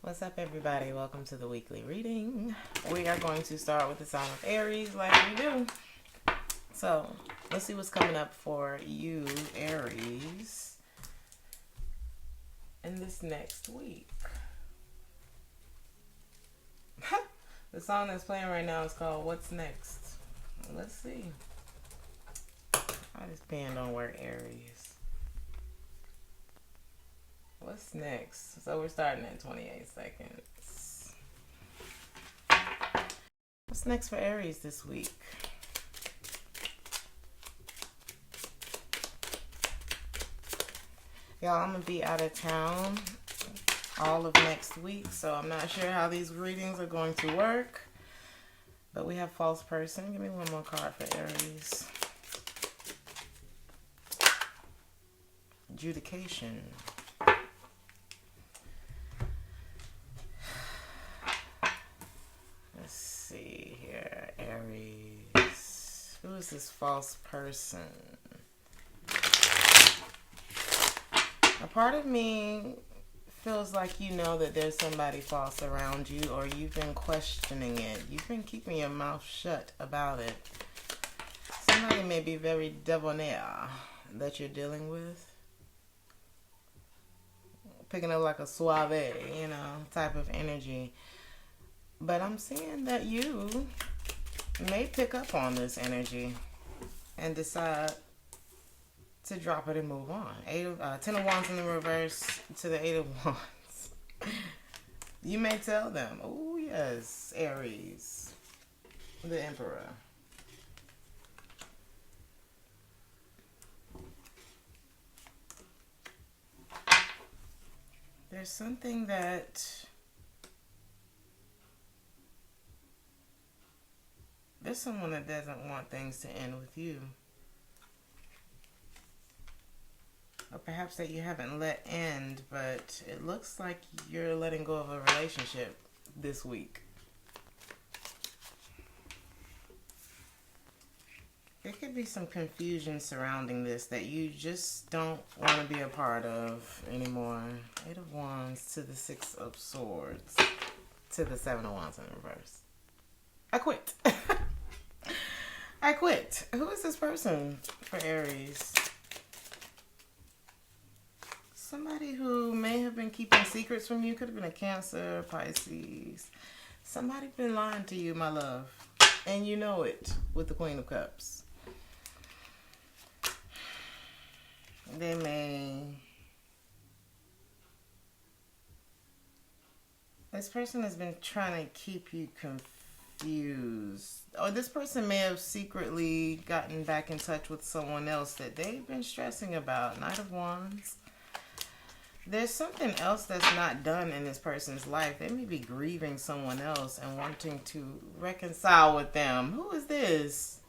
What's up, everybody? Welcome to the weekly reading. We are going to start with the sign of Aries like we do. So, let's see what's coming up for you, Aries, in this next week. The song that's playing right now is called What's Next? Let's see. This pen don't work, Aries. What's next? So we're starting in 28 seconds. What's next for Aries this week? Y'all, I'm going to be out of town all of next week, so I'm not sure how these readings are going to work. But we have false person. Give me one more card for Aries. Adjudication. Let's see here, Aries. Who is this false person? A part of me feels like you know that there's somebody false around you, or you've been questioning it. You've been keeping your mouth shut about it. Somebody may be very debonair that you're dealing with. Picking up like a suave, type of energy. But I'm seeing that you may pick up on this energy and decide to drop it and move on. 10 of Wands in the reverse to the 8 of Wands. You may tell them, oh yes, Aries, the Emperor. There's something that there's someone that doesn't want things to end with you. Or perhaps that you haven't let end, but it looks like you're letting go of a relationship this week. There could be some confusion surrounding this that you just don't want to be a part of anymore. 8 of Wands to the 6 of Swords to the 7 of Wands in reverse. I quit. I quit. Who is this person for Aries? Somebody who may have been keeping secrets from you. Could have been a Cancer, Pisces. Somebody been lying to you, my love. And you know it with the Queen of Cups. They may... This person has been trying to keep you confused. Or this person may have secretly gotten back in touch with someone else that they've been stressing about. Knight of Wands. There's something else that's not done in this person's life. They may be grieving someone else and wanting to reconcile with them. Who is this?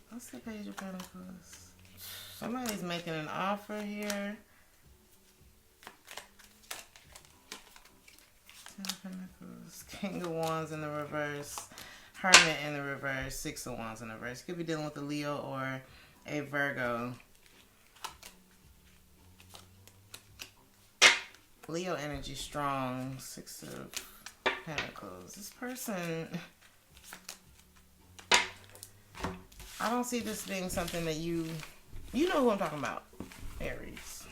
What's the Page of Pentacles? Somebody's making an offer here. 10 of Pentacles. King of Wands in the reverse. Hermit in the reverse. 6 of Wands in the reverse. You could be dealing with a Leo or a Virgo. Leo energy strong. 6 of Pentacles. This person, I don't see this being something that you know who I'm talking about, Aries.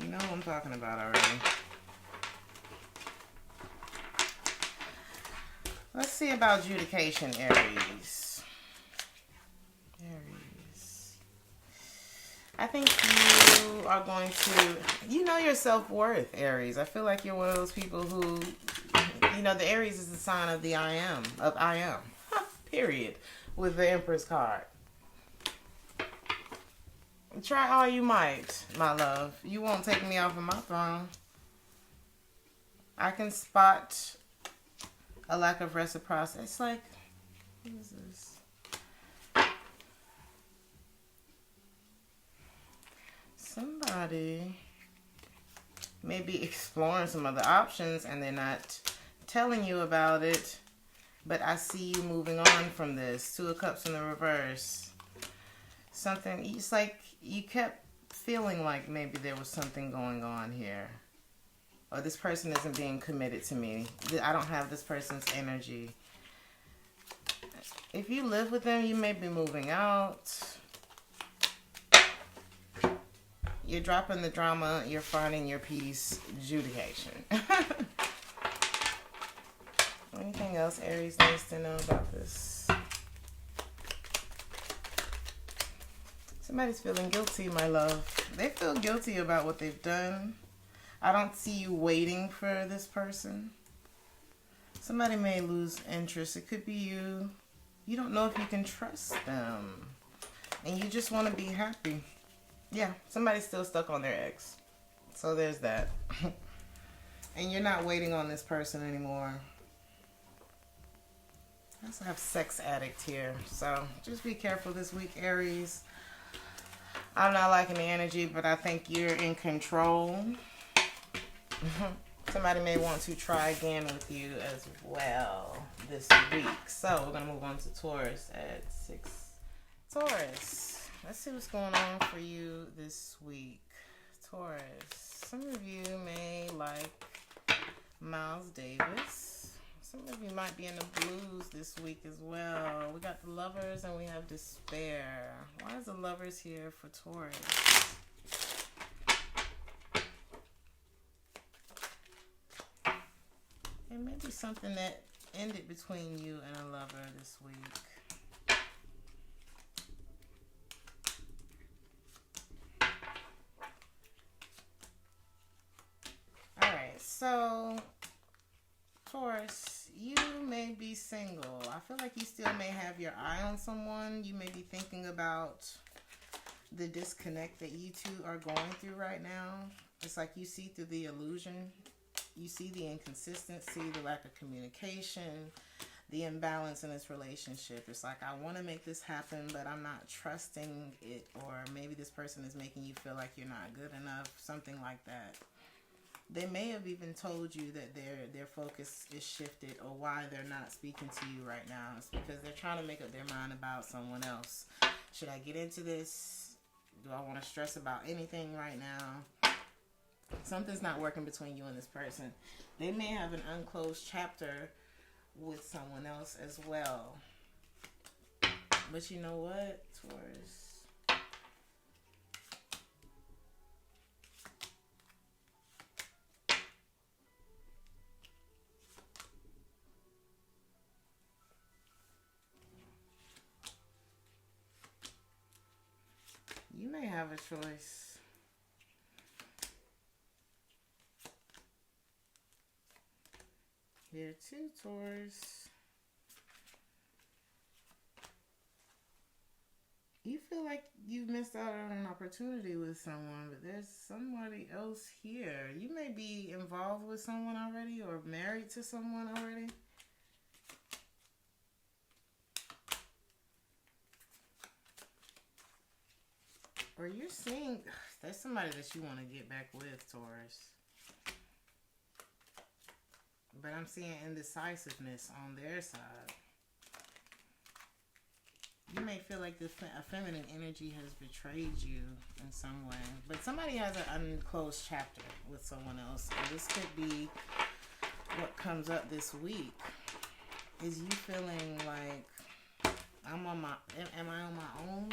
You know who I'm talking about already. Let's see about adjudication, Aries. Aries. I think you are going to, you know your self-worth, Aries. I feel like you're one of those people who, the Aries is the sign of the I am, period, with the Empress card. Try all you might, my love. You won't take me off of my throne. I can spot a lack of reciprocity. It's like, what is this? Somebody may be exploring some other options and they're not telling you about it. But I see you moving on from this. 2 of Cups in the reverse. Something, it's like you kept feeling like maybe there was something going on here. Or this person isn't being committed to me. I don't have this person's energy. If you live with them, you may be moving out. You're dropping the drama. You're finding your peace. Adjudication. Anything else Aries needs to know about this? Somebody's feeling guilty, my love. They feel guilty about what they've done. I don't see you waiting for this person. Somebody may lose interest. It could be you. You don't know if you can trust them. And you just want to be happy. Yeah, somebody's still stuck on their ex. So there's that. And you're not waiting on this person anymore. I also have sex addict here. So just be careful this week, Aries. I'm not liking the energy, but I think you're in control. Somebody may want to try again with you as well this week. So we're going to move on to Taurus at 6. Taurus. Let's see what's going on for you this week. Taurus. Some of you may like Miles Davis. Some of you might be in the blues this week as well. We got the Lovers and we have Despair. Why is the Lovers here for Taurus? It may be something that ended between you and a lover this week. So, Taurus, you may be single. I feel like you still may have your eye on someone. You may be thinking about the disconnect that you two are going through right now. It's like you see through the illusion. You see the inconsistency, the lack of communication, the imbalance in this relationship. It's like, I want to make this happen, but I'm not trusting it. Or maybe this person is making you feel like you're not good enough. Something like that. They may have even told you that their focus is shifted, or why they're not speaking to you right now. It's because they're trying to make up their mind about someone else. Should I get into this? Do I want to stress about anything right now? Something's not working between you and this person. They may have an unclosed chapter with someone else as well. But you know what, Taurus? You may have a choice. Here too, Taurus. You feel like you've missed out on an opportunity with someone, but there's somebody else here. You may be involved with someone already or married to someone already. Or you're seeing, there's somebody that you want to get back with, Taurus. But I'm seeing indecisiveness on their side. You may feel like the feminine energy has betrayed you in some way. But somebody has an unclosed chapter with someone else. And this could be what comes up this week. Is you feeling like, am I on my own?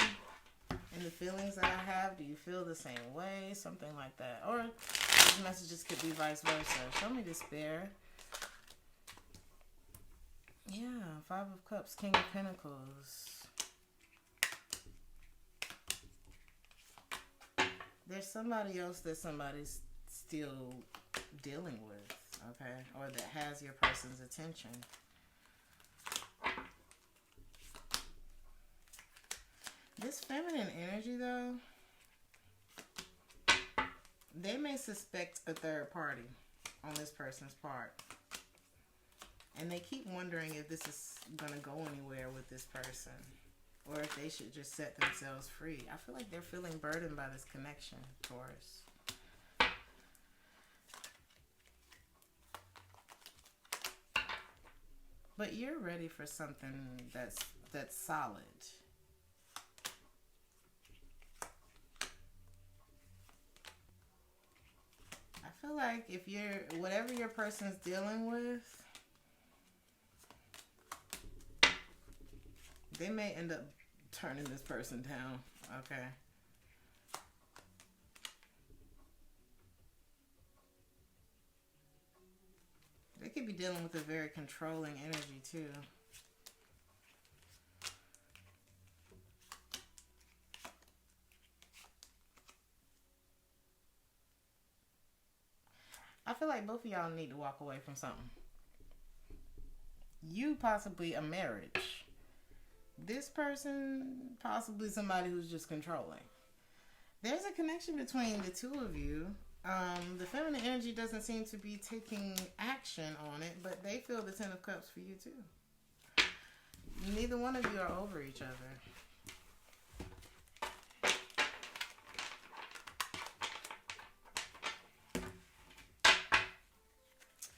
And the feelings that I have, do you feel the same way? Something like that. Or these messages could be vice versa. Show me Despair. Yeah, 5 of Cups, King of Pentacles. There's somebody else that somebody's still dealing with, okay? Or that has your person's attention. This feminine energy, though, they may suspect a third party on this person's part. And they keep wondering if this is going to go anywhere with this person. Or if they should just set themselves free. I feel like they're feeling burdened by this connection, Taurus. But you're ready for something that's solid. I feel feel like if whatever your person's dealing with, they may end up turning this person down. Okay. They could be dealing with a very controlling energy too. I feel like both of y'all need to walk away from something. You possibly a marriage. This person possibly somebody who's just controlling. There's a connection between the two of you. The feminine energy doesn't seem to be taking action on it, but they feel the Ten of Cups for you too. Neither one of you are over each other.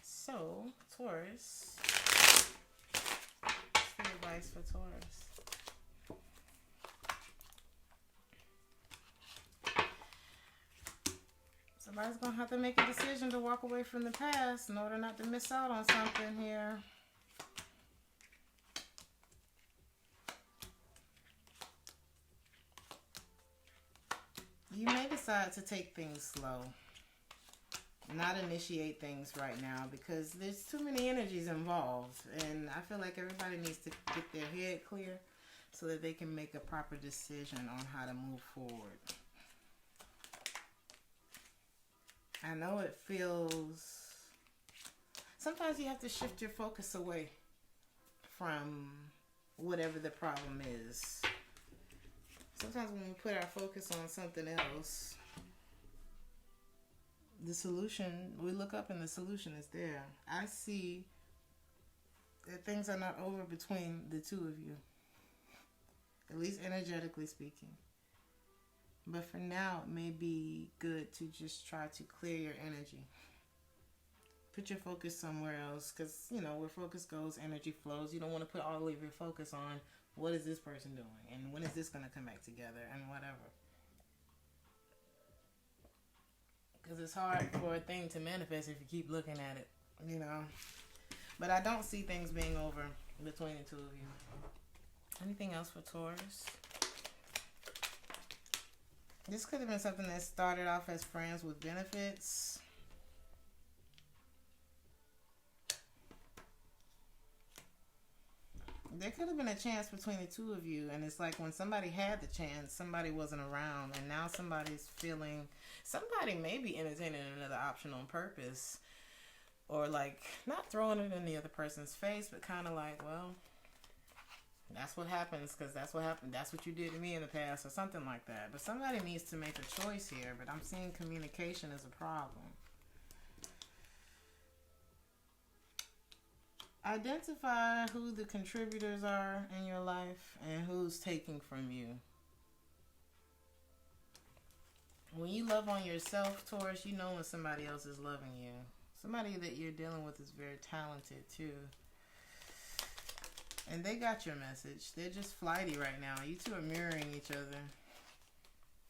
So, Taurus. What's the advice for Taurus? Somebody's going to have to make a decision to walk away from the past in order not to miss out on something here. You may decide to take things slow. Not initiate things right now because there's too many energies involved. And I feel like everybody needs to get their head clear so that they can make a proper decision on how to move forward. I know it feels... Sometimes you have to shift your focus away from whatever the problem is. Sometimes when we put our focus on something else, the solution, we look up and the solution is there. I see that things are not over between the two of you. At least energetically speaking. But for now, it may be good to just try to clear your energy. Put your focus somewhere else. Because, you know, where focus goes, energy flows. You don't want to put all of your focus on what is this person doing? And when is this going to come back together? And whatever. Because it's hard for a thing to manifest if you keep looking at it. You know. But I don't see things being over between the two of you. Anything else for Taurus? This could have been something that started off as friends with benefits. There could have been a chance between the two of you, and it's like when somebody had the chance, somebody wasn't around, and now somebody's feeling, somebody may be entertaining another option on purpose, or like not throwing it in the other person's face, but kind of like, well, that's what happens because that's what happened. That's what you did to me in the past or something like that. But somebody needs to make a choice here. But I'm seeing communication as a problem. Identify who the contributors are in your life and who's taking from you. When you love on yourself, Taurus, you know when somebody else is loving you. Somebody that you're dealing with is very talented too. And they got your message. They're just flighty right now. You two are mirroring each other.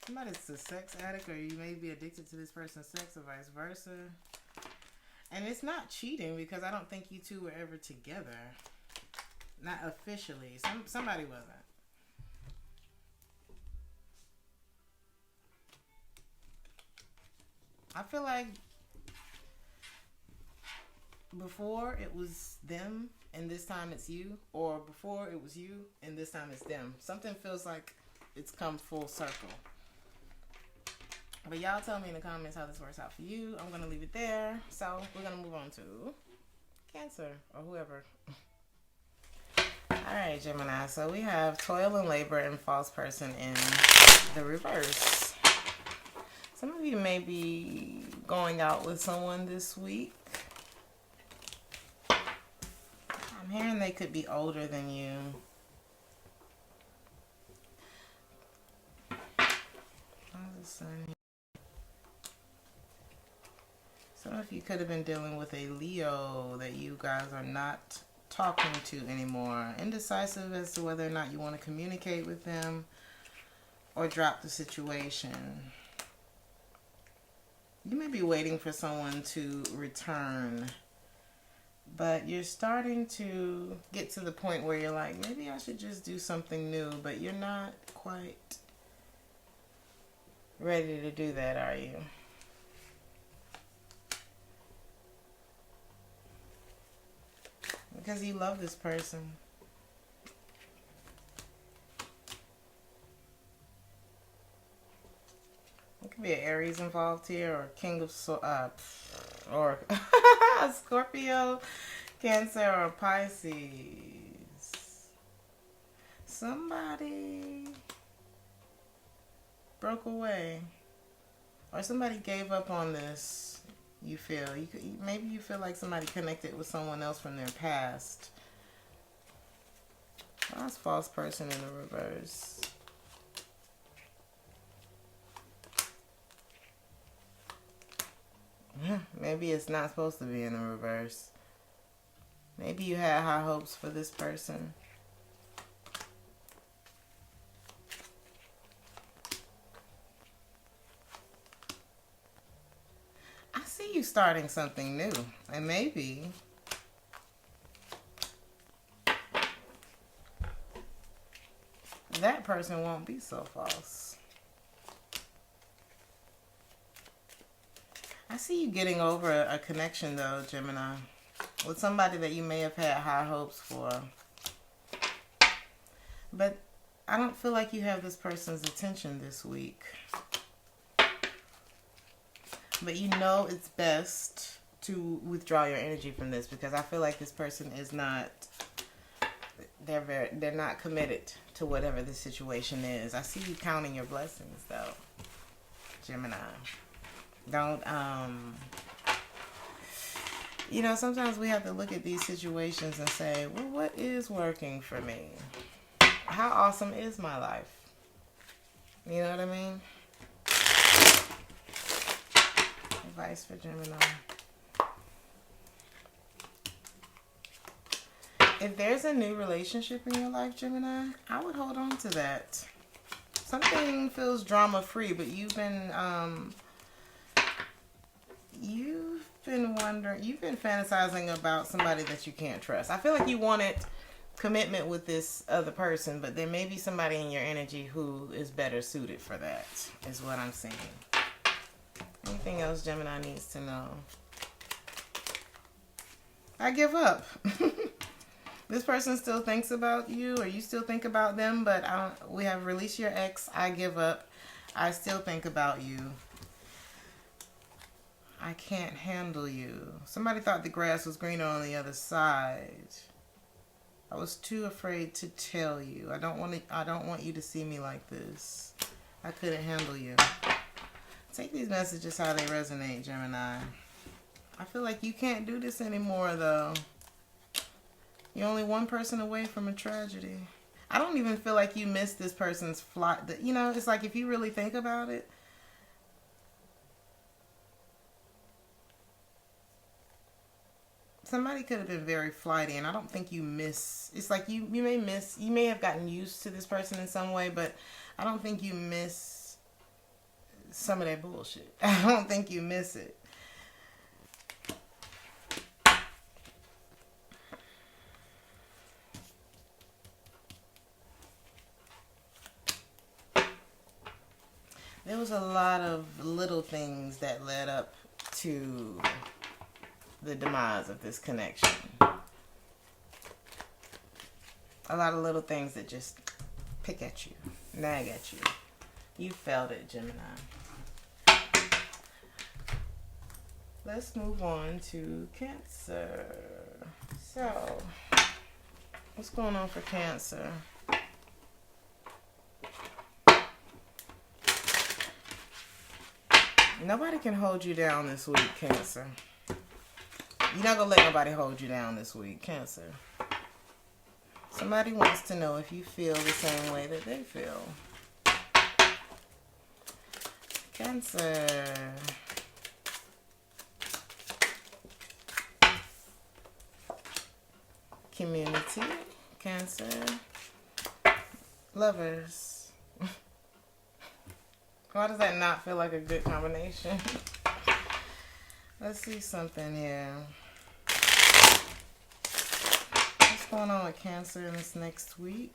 Somebody's a sex addict, or you may be addicted to this person's sex, or vice versa. And it's not cheating because I don't think you two were ever together. Not officially. Somebody wasn't. I feel like before it was them and this time it's you, or before it was you and this time it's them. Something feels like it's come full circle. But y'all tell me in the comments how this works out for you. I'm going to leave it there. So we're going to move on to Cancer or whoever. Alright, Gemini. So we have toil and labor and false person in the reverse. Some of you may be going out with someone this week. I'm hearing they could be older than you. How's the sun here? Some of you could have been dealing with a Leo that you guys are not talking to anymore. Indecisive as to whether or not you want to communicate with them or drop the situation. You may be waiting for someone to return, but you're starting to get to the point where you're like, maybe I should just do something new, but you're not quite ready to do that, are you? Because you love this person. It could be an Aries involved here, or King of or Scorpio, Cancer, or Pisces. Somebody broke away, or somebody gave up on this. You feel maybe you feel like somebody connected with someone else from their past. That's false person in the reverse. Maybe it's not supposed to be in the reverse. Maybe you had high hopes for this person. I see you starting something new. And maybe that person won't be so false. I see you getting over a connection, though, Gemini, with somebody that you may have had high hopes for. But I don't feel like you have this person's attention this week. But you know it's best to withdraw your energy from this, because I feel like this person is not, they're not committed to whatever the situation is. I see you counting your blessings, though, Gemini. Don't, you know, sometimes we have to look at these situations and say, well, what is working for me? How awesome is my life? You know what I mean? Advice for Gemini. If there's a new relationship in your life, Gemini, I would hold on to that. Something feels drama-free, but you've been wondering, you've been fantasizing about somebody that you can't trust. I feel like you wanted commitment with this other person, but there may be somebody in your energy who is better suited for that, is what I'm seeing. Anything else Gemini needs to know? I give up. This person still thinks about you, or you still think about them, but we have released your ex. I give up. I still think about you. I can't handle you. Somebody thought the grass was greener on the other side. I was too afraid to tell you. I don't want you to see me like this. I couldn't handle you. Take these messages how they resonate, Gemini. I feel like you can't do this anymore, though. You're only one person away from a tragedy. I don't even feel like you missed this person's flight. You know, it's like if you really think about it, somebody could have been very flighty, and I don't think you miss. It's like you may have gotten used to this person in some way, but I don't think you miss some of that bullshit. I don't think you miss it. There was a lot of little things that led up to the demise of this connection. A lot of little things that just pick at you, nag at you. You felt it, Gemini. Let's move on to Cancer. So, what's going on for Cancer? Nobody can hold you down this week, Cancer. You're not going to let nobody hold you down this week, Cancer. Somebody wants to know if you feel the same way that they feel. Cancer. Community. Cancer. Lovers. Why does that not feel like a good combination? Let's see something here. What's going on with Cancer in this next week?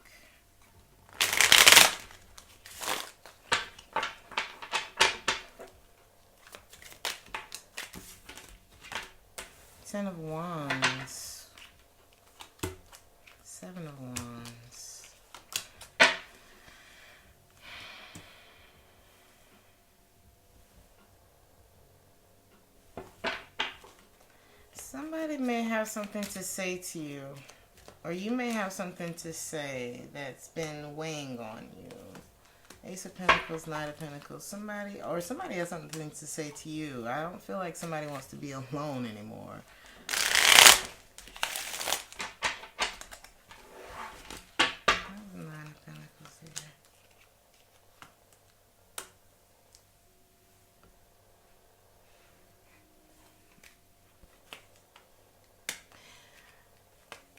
Ten of Wands. Seven of Wands. Somebody may have something to say to you, or you may have something to say that's been weighing on you. Ace of Pentacles, Knight of Pentacles. Somebody has something to say to you. I don't feel like somebody wants to be alone anymore. Nine of Pentacles here.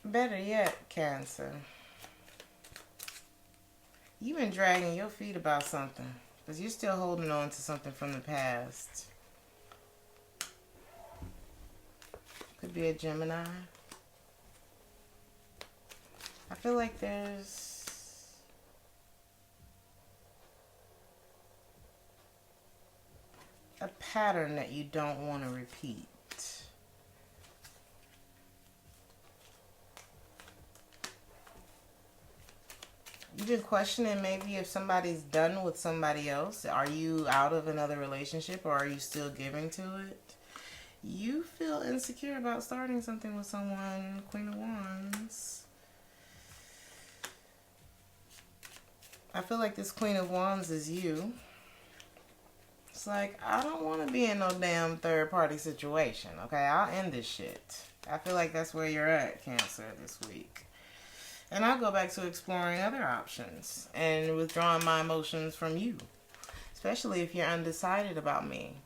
Better yet, Cancer. You've been dragging your feet about something because you're still holding on to something from the past. Could be a Gemini. I feel like there's a pattern that you don't want to repeat. You've been questioning maybe if somebody's done with somebody else. Are you out of another relationship, or are you still giving to it? You feel insecure about starting something with someone. Queen of Wands. I feel like this Queen of Wands is you. It's like, I don't want to be in no damn third party situation. Okay, I'll end this shit. I feel like that's where you're at, Cancer, this week. And I'll go back to exploring other options and withdrawing my emotions from you. Especially if you're undecided about me.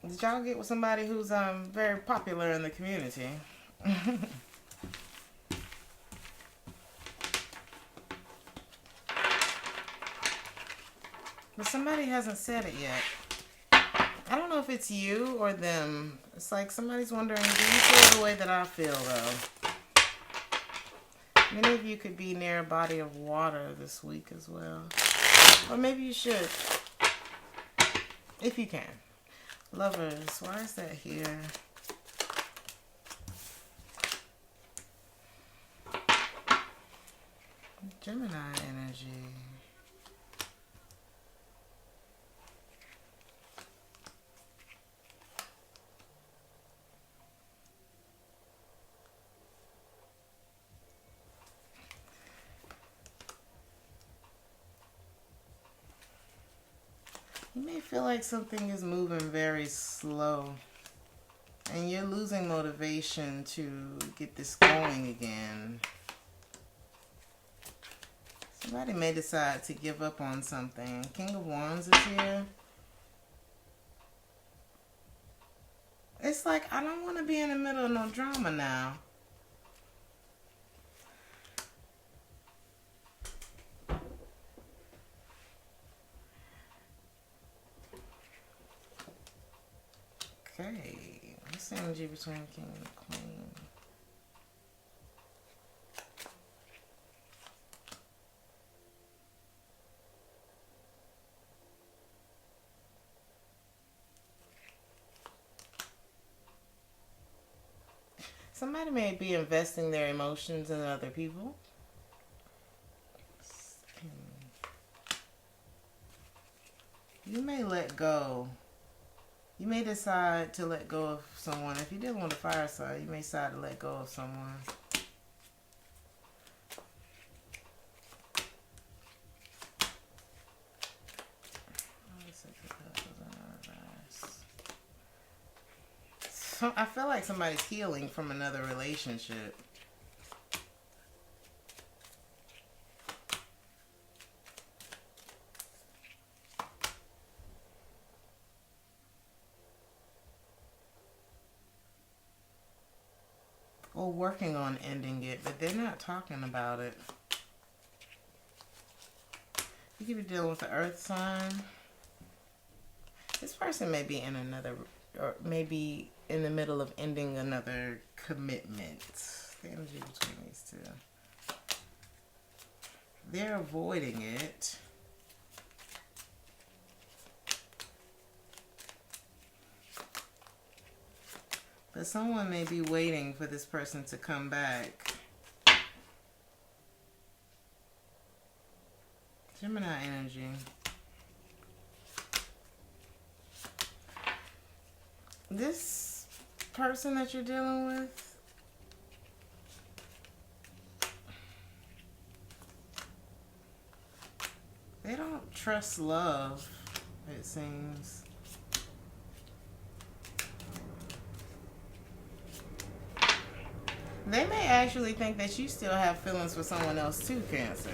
Did y'all get with somebody who's very popular in the community? But somebody hasn't said it yet. I don't know if it's you or them. It's like somebody's wondering, do you feel the way that I feel, though? Many of you could be near a body of water this week as well. Or maybe you should. If you can. Lovers, why is that here? Gemini energy. You may feel like something is moving very slow and you're losing motivation to get this going again. Somebody may decide to give up on something. King of Wands is here. It's like, I don't want to be in the middle of no drama now. Okay, what's the energy between King and Queen? Somebody may be investing their emotions in other people. You may let go. You may decide to let go of someone. If you didn't want a fire sign, you may decide to let go of someone. So I feel like somebody's healing from another relationship. Or working on ending it, but they're not talking about it. You could be dealing with the earth sign. This person may be in another, or maybe in the middle of ending another commitment. The energy between these two. They're avoiding it. But someone may be waiting for this person to come back. Gemini energy. This person that you're dealing with, they don't trust love, it seems. They may actually think that you still have feelings for someone else too, Cancer.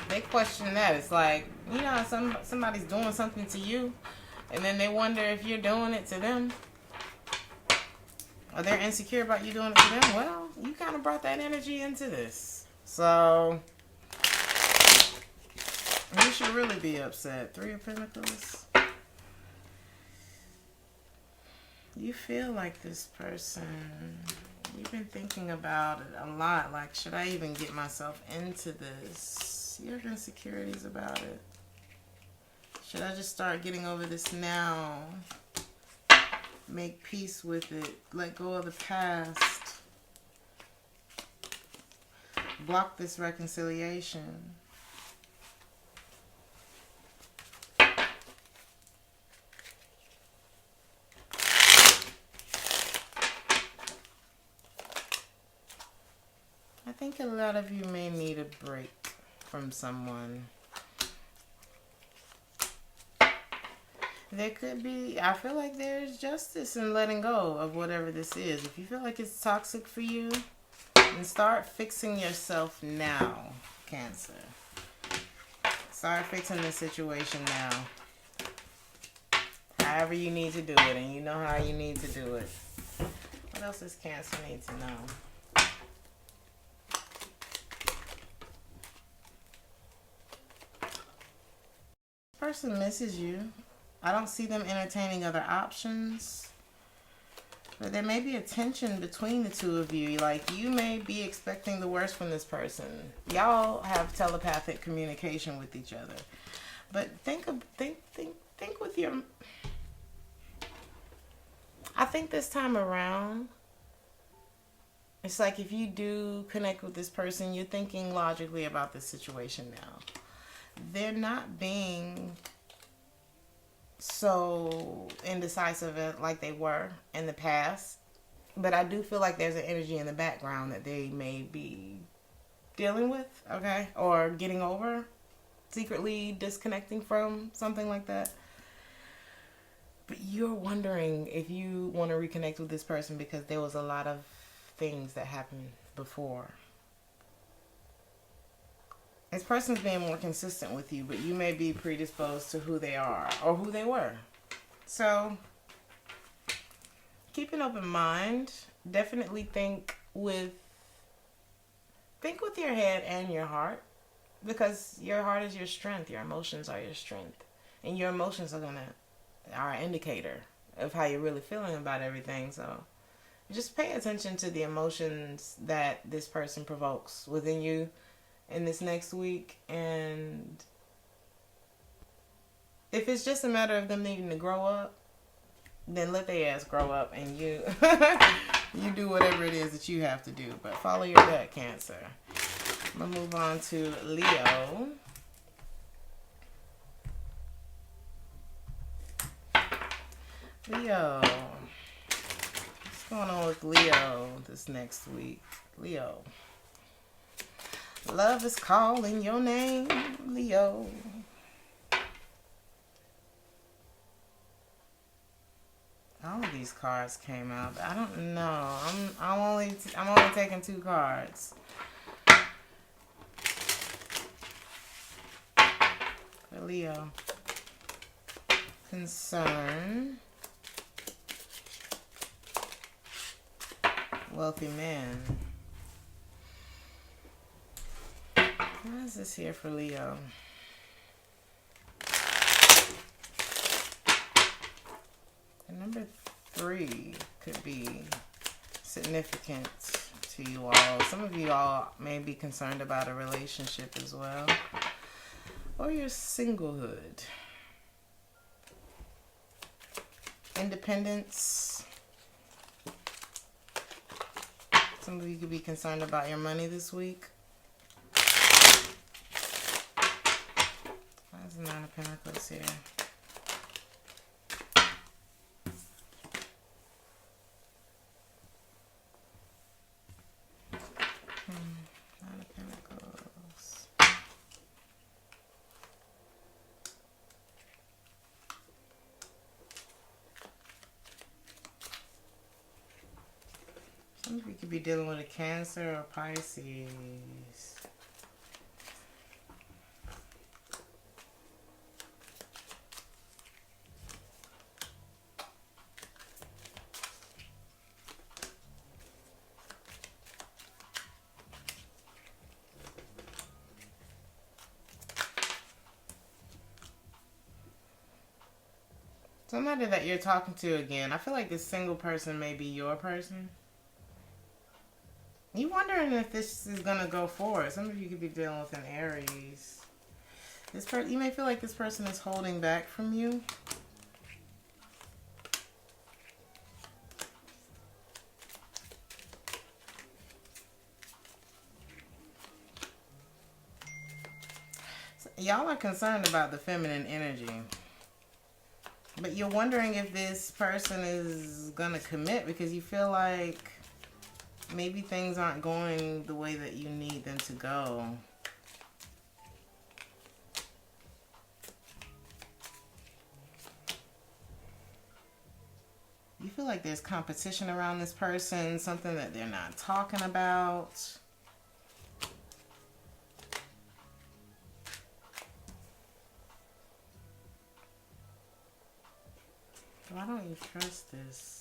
They question that. It's like, you know, somebody's doing something to you, and then they wonder if you're doing it to them. Or they're insecure about you doing it to them. Well, you kind of brought that energy into this. So, you should really be upset. 3 of Pentacles. You feel like this person, you've been thinking about it a lot. Like, should I even get myself into this? You have insecurities about it. Should I just start getting over this now? Make peace with it. Let go of the past. Block this reconciliation. I think a lot of you may need a break from someone. There could be, I feel like there's justice in letting go of whatever this is. If you feel like it's toxic for you, then start fixing yourself now, Cancer. Start fixing the situation now. However you need to do it, and you know how you need to do it. What else does Cancer need to know? Person misses you. I don't see them entertaining other options. But there may be a tension between the two of you. Like, you may be expecting the worst from this person. Y'all have telepathic communication with each other. But think with your... I think this time around, it's like if you do connect with this person, you're thinking logically about the situation now. They're not being so indecisive like they were in the past. But I do feel like there's an energy in the background that they may be dealing with, okay? Or getting over, secretly disconnecting from, something like that. But you're wondering if you want to reconnect with this person because there was a lot of things that happened before. This person's being more consistent with you, but you may be predisposed to who they are or who they were. So, keep an open mind. Definitely think with your head and your heart, because your heart is your strength. Your emotions are your strength, and your emotions are an indicator of how you're really feeling about everything. So, just pay attention to the emotions that this person provokes within you in this next week, and if it's just a matter of them needing to grow up, then let their ass grow up, and you you do whatever it is that you have to do. But follow your gut, Cancer. I'm gonna move on to Leo. Leo, what's going on with Leo this next week? Leo. Love is calling your name, Leo. All of these cards came out. I don't know. I'm only taking 2 cards. For Leo. Concern. Wealthy man. Why is this here for Leo? And number 3 could be significant to you all. Some of you all may be concerned about a relationship as well, or your singlehood. Independence. Some of you could be concerned about your money this week. Why is the 9 of Pentacles here? Some of you could be dealing with a Cancer or Pisces. Somebody that you're talking to again. I feel like this single person may be your person. You wondering if this is gonna go forward. Some of you could be dealing with an Aries. You may feel like this person is holding back from you. Y'all are concerned about the feminine energy. But you're wondering if this person is gonna commit because you feel like maybe things aren't going the way that you need them to go. You feel like there's competition around this person, something that they're not talking about. Why don't you trust this?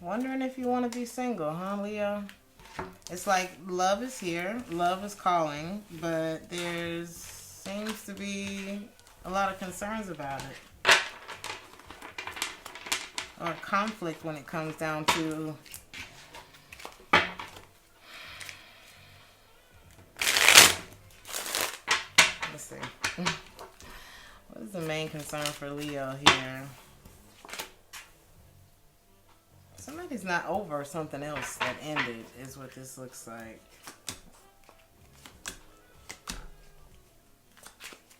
Wondering if you want to be single, huh, Leo? It's like love is here, love is calling, but there seems to be a lot of concerns about it. Or conflict when it comes down to let's see. What is the main concern for Leo here? Somebody's not over something else that ended, is what this looks like.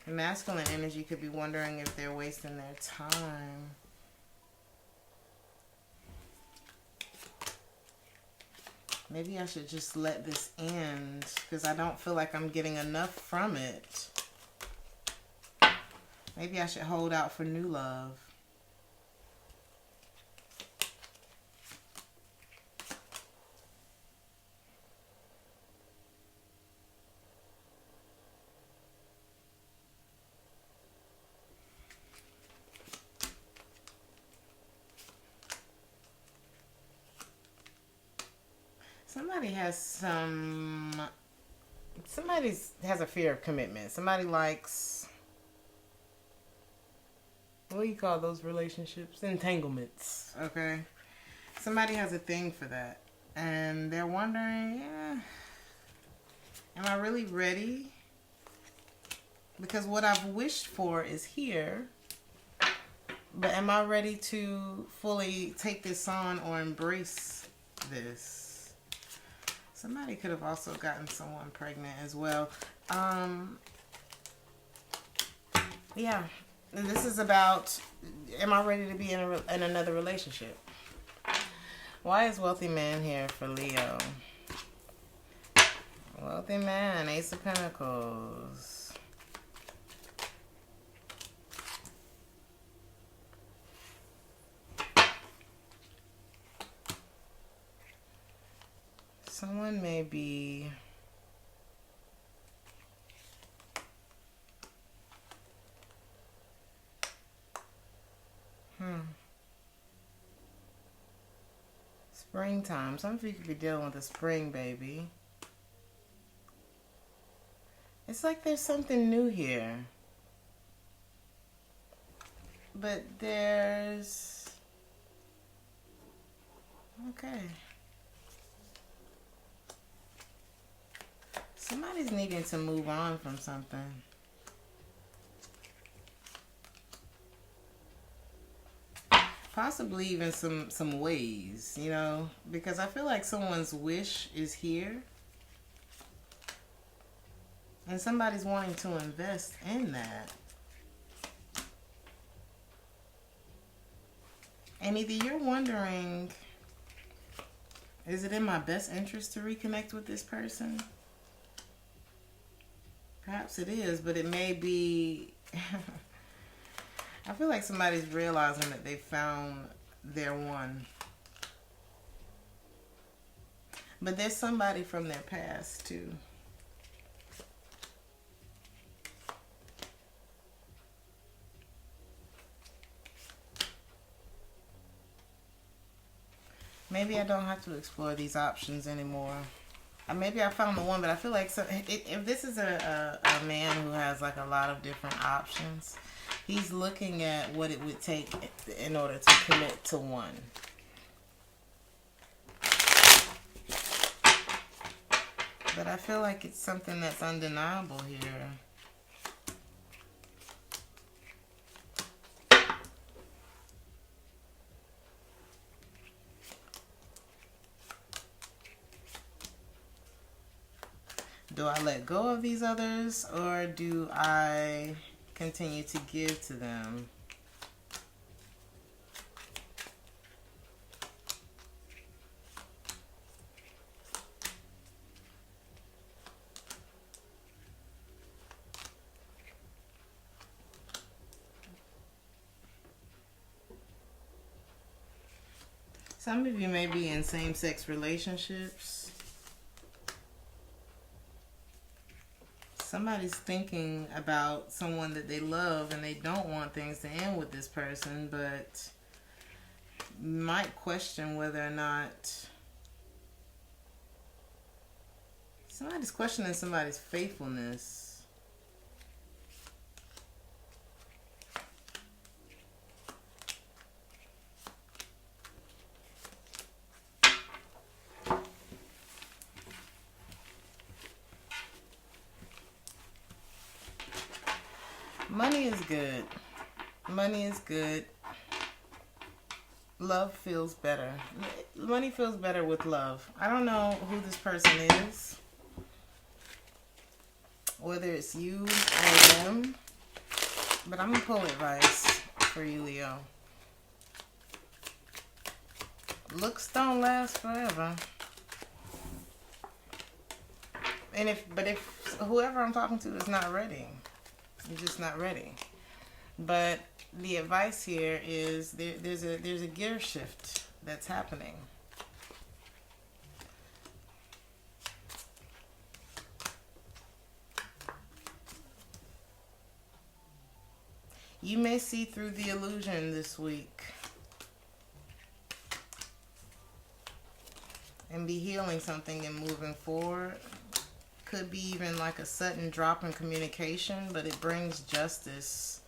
The masculine energy could be wondering if they're wasting their time. Maybe I should just let this end because I don't feel like I'm getting enough from it. Maybe I should hold out for new love. Somebody has has a fear of commitment. Somebody likes, what do you call those relationships? Entanglements, okay? Somebody has a thing for that. And they're wondering, am I really ready? Because what I've wished for is here. But am I ready to fully take this on or embrace this? Somebody could have also gotten someone pregnant as well. Yeah, this is about, am I ready to be in another relationship? Why is wealthy man here for Leo? Wealthy man, Ace of Pentacles. Someone may be Springtime. Some of you could be dealing with a spring baby. It's like there's something new here. But there's... Okay. Somebody's needing to move on from something. Possibly even some ways, you know, because I feel like someone's wish is here. And somebody's wanting to invest in that. And either you're wondering, is it in my best interest to reconnect with this person? Perhaps it is, but it may be... I feel like somebody's realizing that they found their one. But there's somebody from their past, too. Maybe I don't have to explore these options anymore. Maybe I found the one, but I feel like if this is a man who has like a lot of different options, he's looking at what it would take in order to commit to one. But I feel like it's something that's undeniable here. Do I let go of these others, or do I continue to give to them? Some of you may be in same-sex relationships. Somebody's thinking about someone that they love and they don't want things to end with this person, but might question whether or not... Somebody's questioning somebody's faithfulness. Money is good. Money is good. Love feels better. Money feels better with love. I don't know who this person is, whether it's you or them, but I'm going to pull advice for you, Leo. Looks don't last forever. And if whoever I'm talking to is not ready, you're just not ready. But the advice here is there's a gear shift that's happening. You may see through the illusion this week and be healing something and moving forward. Could be even like a sudden drop in communication, but it brings justice.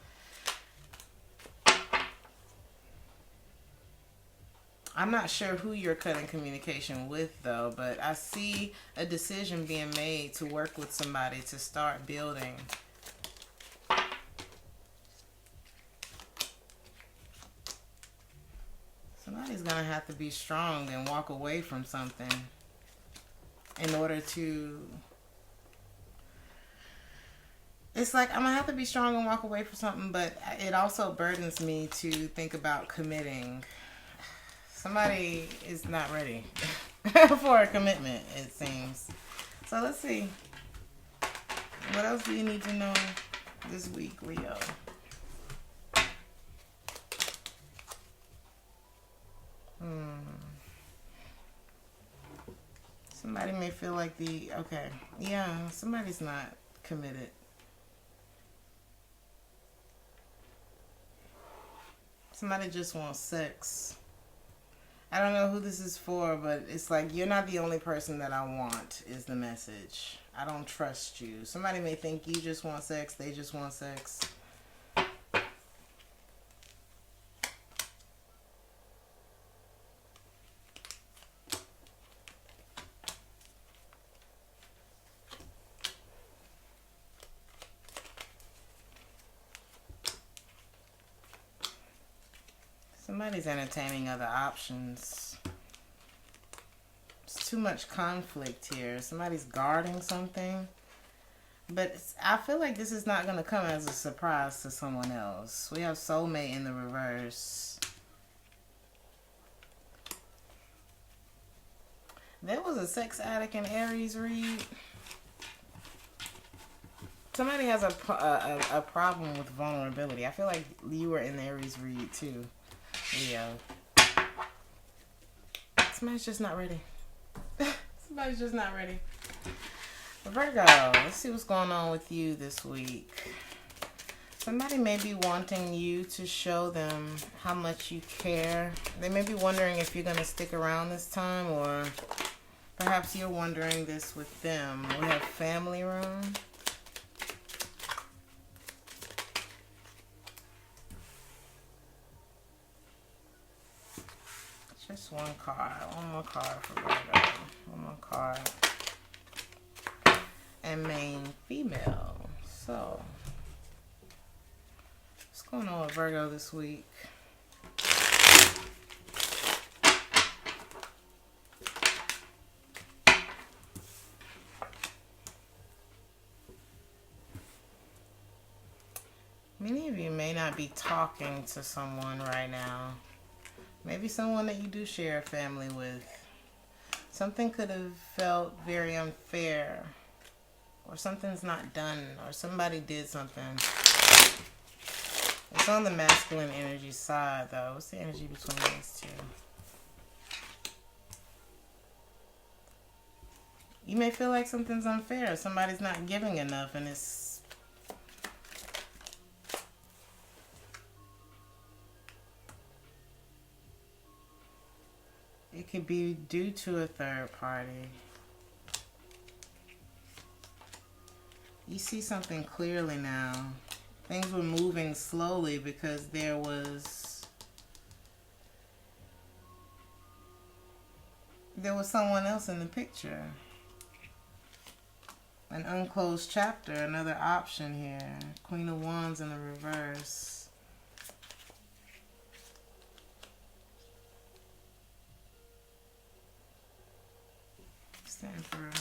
I'm not sure who you're cutting communication with, though, but I see a decision being made to work with somebody to start building. Somebody's going to have to be strong and walk away from something in order to... It's like I'm going to have to be strong and walk away from something, but it also burdens me to think about committing. Somebody is not ready for a commitment, it seems. So let's see. What else do you need to know this week, Leo? Somebody may feel like somebody's not committed. Somebody just wants sex. I don't know who this is for, but it's like, you're not the only person that I want, is the message. I don't trust you. Somebody may think you just want sex, they just want sex. Somebody's entertaining other options. It's too much conflict here. Somebody's guarding something. But I feel like this is not going to come as a surprise to someone else. We have soulmate in the reverse. There was a sex addict in Aries read. Somebody has a problem with vulnerability. I feel like you were in the Aries read too, Leo. Somebody's just not ready. Somebody's just not ready. Virgo, let's see what's going on with you this week. Somebody may be wanting you to show them how much you care. They may be wondering if you're going to stick around this time, or perhaps you're wondering this with them. We have family room. Just one card. One more card for Virgo. One more card. And main female. So, what's going on with Virgo this week? Many of you may not be talking to someone right now. Maybe someone that you do share a family with. Something could have felt very unfair. Or something's not done. Or somebody did something. It's on the masculine energy side, though. What's the energy between these two? You may feel like something's unfair. Somebody's not giving enough, and it's... It could be due to a third party. You see something clearly now. Things were moving slowly because there was someone else in the picture. An unclosed chapter, another option here. Queen of Wands in the reverse. Emperor.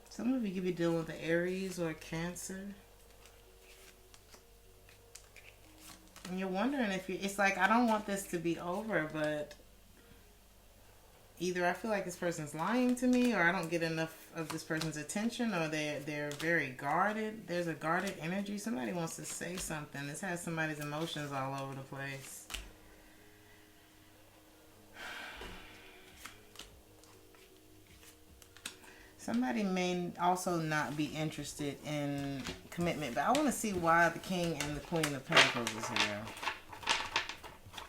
Some of you could be dealing with the Aries or Cancer. And you're wondering if you... It's like, I don't want this to be over, but either I feel like this person's lying to me, or I don't get enough of this person's attention, or they're very guarded. There's a guarded energy. Somebody wants to say something. This has somebody's emotions all over the place. Somebody may also not be interested in commitment, but I want to see why the King and the Queen of Pentacles is here.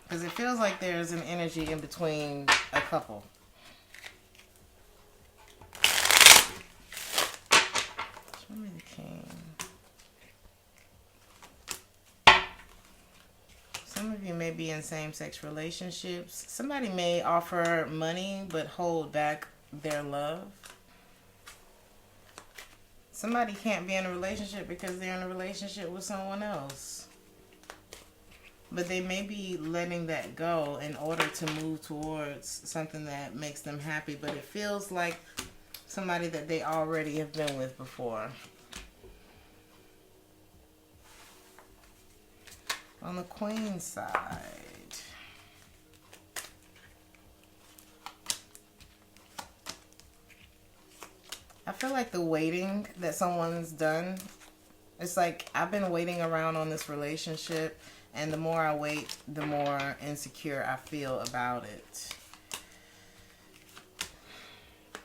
Because it feels like there's an energy in between a couple. Show me the King. Some of you may be in same-sex relationships. Somebody may offer money but hold back their love. Somebody can't be in a relationship because they're in a relationship with someone else. But they may be letting that go in order to move towards something that makes them happy. But it feels like somebody that they already have been with before. On the Queen side, I feel like the waiting that someone's done, it's like I've been waiting around on this relationship, and the more I wait, the more insecure I feel about it.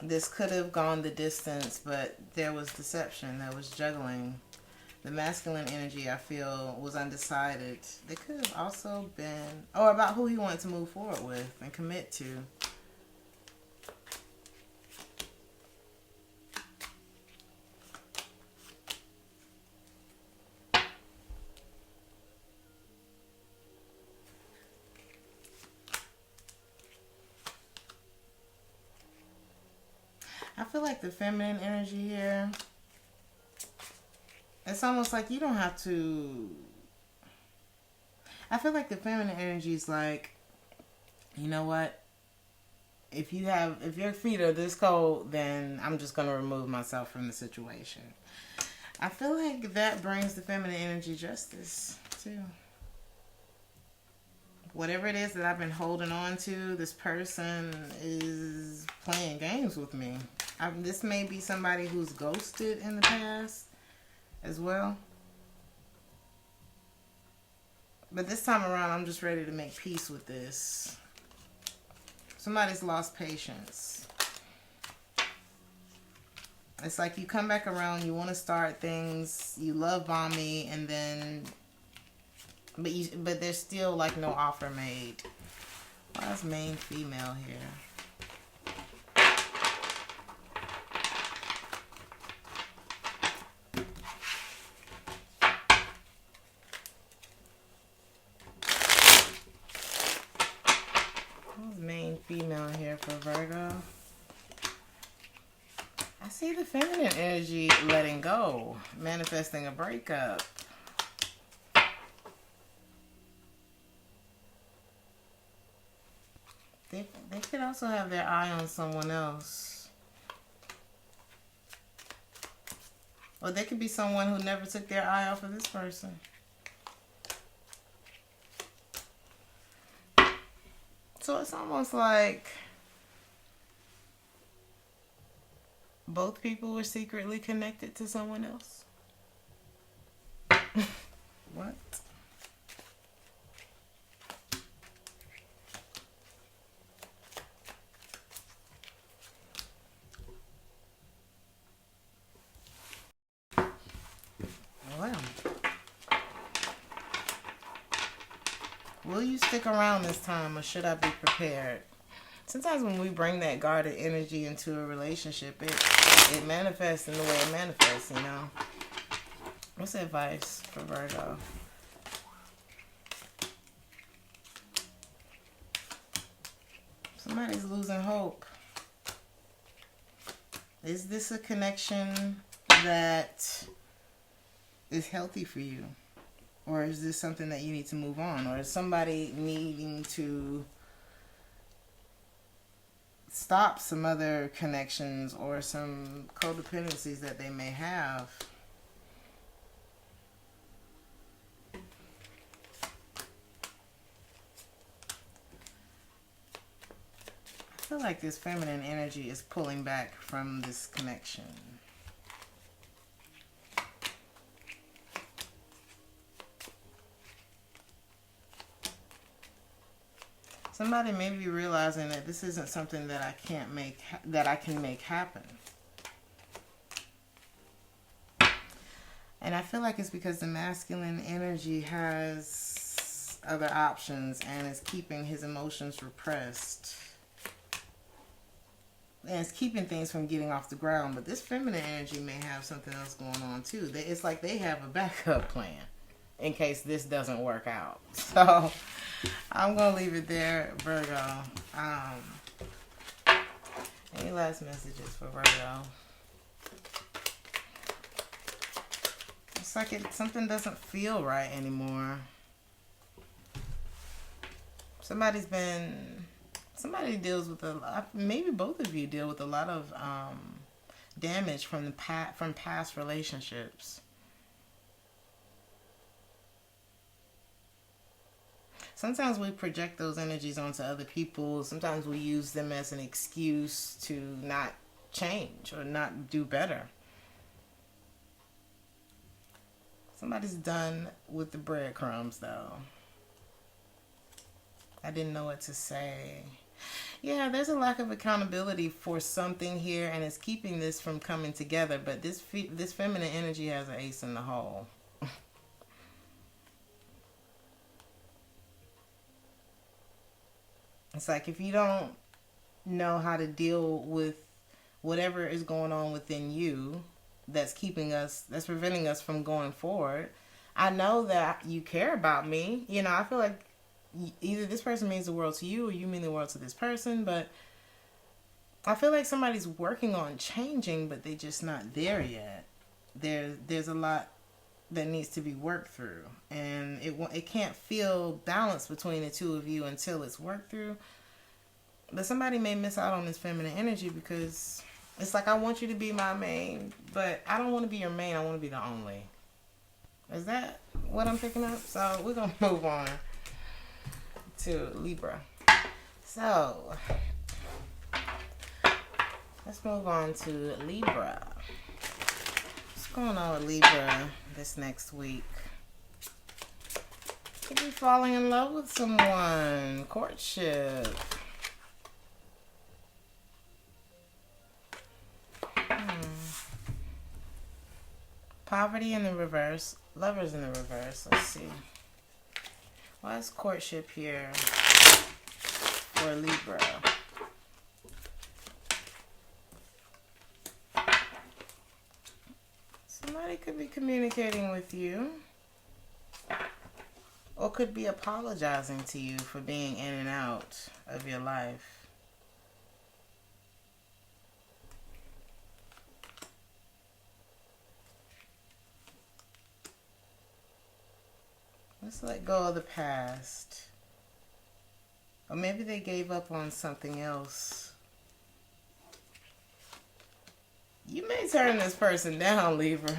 This could have gone the distance, but there was deception, there was juggling. The masculine energy, I feel, was undecided. They could have also been, or about who he wanted to move forward with and commit to. I feel like the feminine energy here, it's almost like you don't have to. I feel like the feminine energy is like, you know what? If your feet are this cold, then I'm just going to remove myself from the situation. I feel like that brings the feminine energy justice too. Whatever it is that I've been holding on to, this person is playing games with me. This may be somebody who's ghosted in the past as well. But this time around, I'm just ready to make peace with this. Somebody's lost patience. It's like you come back around, you want to start things, you love bomb me, and then, but there's still like no offer made. Why is main female here? Main female here for Virgo. I see the feminine energy letting go, manifesting a breakup. They could also have their eye on someone else. Or they could be someone who never took their eye off of this person. So it's almost like both people were secretly connected to someone else. What? Well. Will you stick around this time, or should I be prepared? Sometimes when we bring that guarded energy into a relationship, it manifests in the way it manifests, you know? What's the advice for Virgo? Somebody's losing hope. Is this a connection that is healthy for you? Or is this something that you need to move on? Or is somebody needing to stop some other connections or some codependencies that they may have? I feel like this feminine energy is pulling back from this connection. Somebody may be realizing that this isn't something that I can't make, that I can make happen. And I feel like it's because the masculine energy has other options and is keeping his emotions repressed. And it's keeping things from getting off the ground. But this feminine energy may have something else going on too. It's like they have a backup plan in case this doesn't work out. So I'm going to leave it there, Virgo. Any last messages for Virgo? It's like something doesn't feel right anymore. Somebody deals with maybe both of you deal with a lot of damage from past relationships. Sometimes we project those energies onto other people. Sometimes we use them as an excuse to not change or not do better. Somebody's done with the breadcrumbs, though. I didn't know what to say. Yeah, there's a lack of accountability for something here, and it's keeping this from coming together. But this feminine energy has an ace in the hole. It's like if you don't know how to deal with whatever is going on within you that's preventing us from going forward. I know that you care about me. You know, I feel like either this person means the world to you or you mean the world to this person, but I feel like somebody's working on changing, but they're just not there yet. There's a lot that needs to be worked through, and it can't feel balanced between the two of you until it's worked through. But somebody may miss out on this feminine energy because it's like, I want you to be my main, but I don't want to be your main. I want to be the only. Is that what I'm picking up? So we're going to move on to Libra. So let's move on to Libra. What's going on with Libra this next week? Could be falling in love with someone. Courtship. Poverty in the reverse. Lovers in the reverse. Let's see. Why is courtship here for Libra? Somebody could be communicating with you, or could be apologizing to you for being in and out of your life. Let's let go of the past. Or maybe they gave up on something else. You may turn this person down, Libra.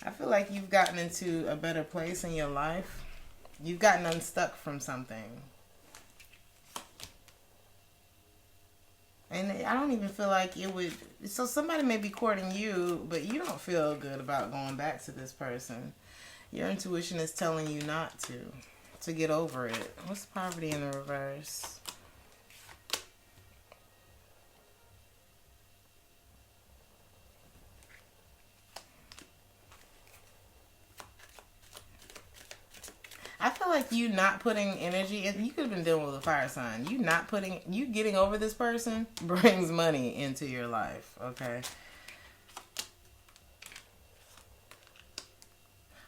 I feel like you've gotten into a better place in your life. You've gotten unstuck from something. And I don't even feel like it would... So somebody may be courting you, but you don't feel good about going back to this person. Your intuition is telling you not to get over it. What's poverty in the reverse? I feel like you not putting energy in, you could have been dealing with a fire sign. You getting over this person brings money into your life, okay?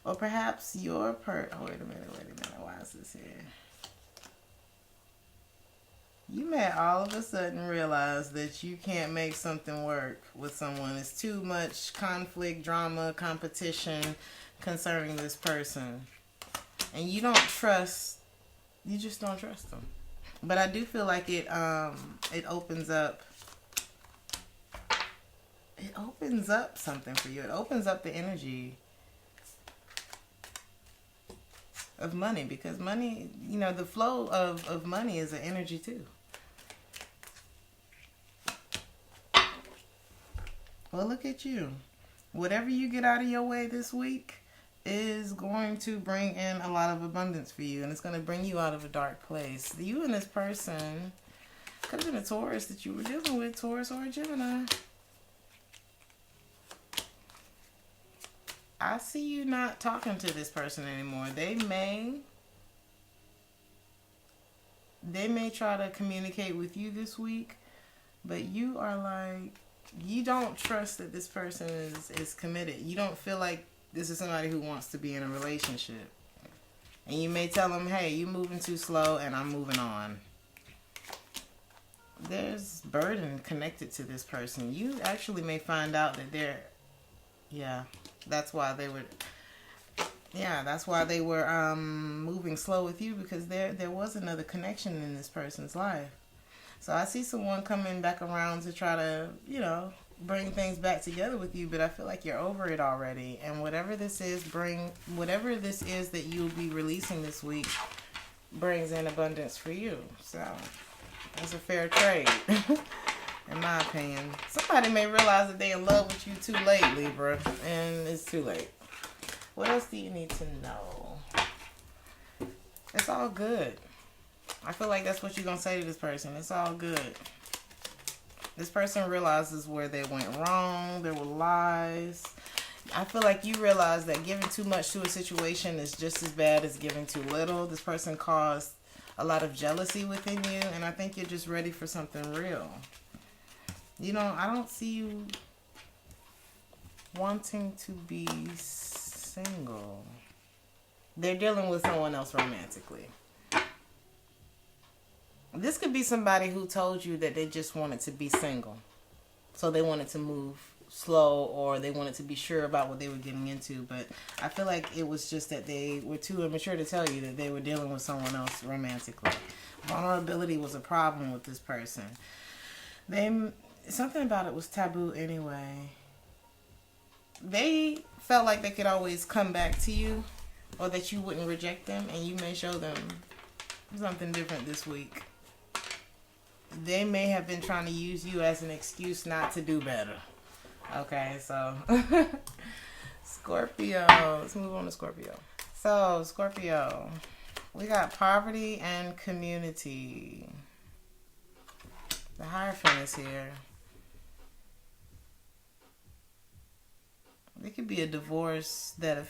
Or perhaps your oh, wait a minute. Why is this here? You may all of a sudden realize that you can't make something work with someone. It's too much conflict, drama, competition concerning this person. And you just don't trust them. But I do feel like it opens up something for you. It opens up the energy of money, because money, you know, the flow of money is an energy too. Well, look at you. Whatever you get out of your way this week is going to bring in a lot of abundance for you, and it's going to bring you out of a dark place. You and this person could have been a Taurus that you were dealing with, Taurus or a Gemini. I see you not talking to this person anymore. They may try to communicate with you this week, but you are like, you don't trust that this person is committed. You don't feel like this is somebody who wants to be in a relationship. And you may tell them, hey, you moving too slow and I'm moving on. There's burden connected to this person. You actually may find out that that's why they were moving slow with you, because there was another connection in this person's life. So I see someone coming back around to try to, you know, bring things back together with you, but I feel like you're over it already. And whatever this is that you'll be releasing this week brings in abundance for you. So it's a fair trade. In my opinion. Somebody may realize that they're in love with you too late, Libra, and it's too late. What else do you need to know? It's all good. I feel like that's what you're going to say to this person. It's all good. This person realizes where they went wrong. There were lies. I feel like you realize that giving too much to a situation is just as bad as giving too little. This person caused a lot of jealousy within you, and I think you're just ready for something real. You know, I don't see you wanting to be single. They're dealing with someone else romantically. This could be somebody who told you that they just wanted to be single. So they wanted to move slow, or they wanted to be sure about what they were getting into. But I feel like it was just that they were too immature to tell you that they were dealing with someone else romantically. Vulnerability was a problem with this person. Something about it was taboo anyway. They felt like they could always come back to you, or that you wouldn't reject them, and you may show them something different this week. They may have been trying to use you as an excuse not to do better. Okay, so Scorpio. Let's move on to Scorpio. So, Scorpio, we got poverty and community. The Hierophant is here. It could be a divorce that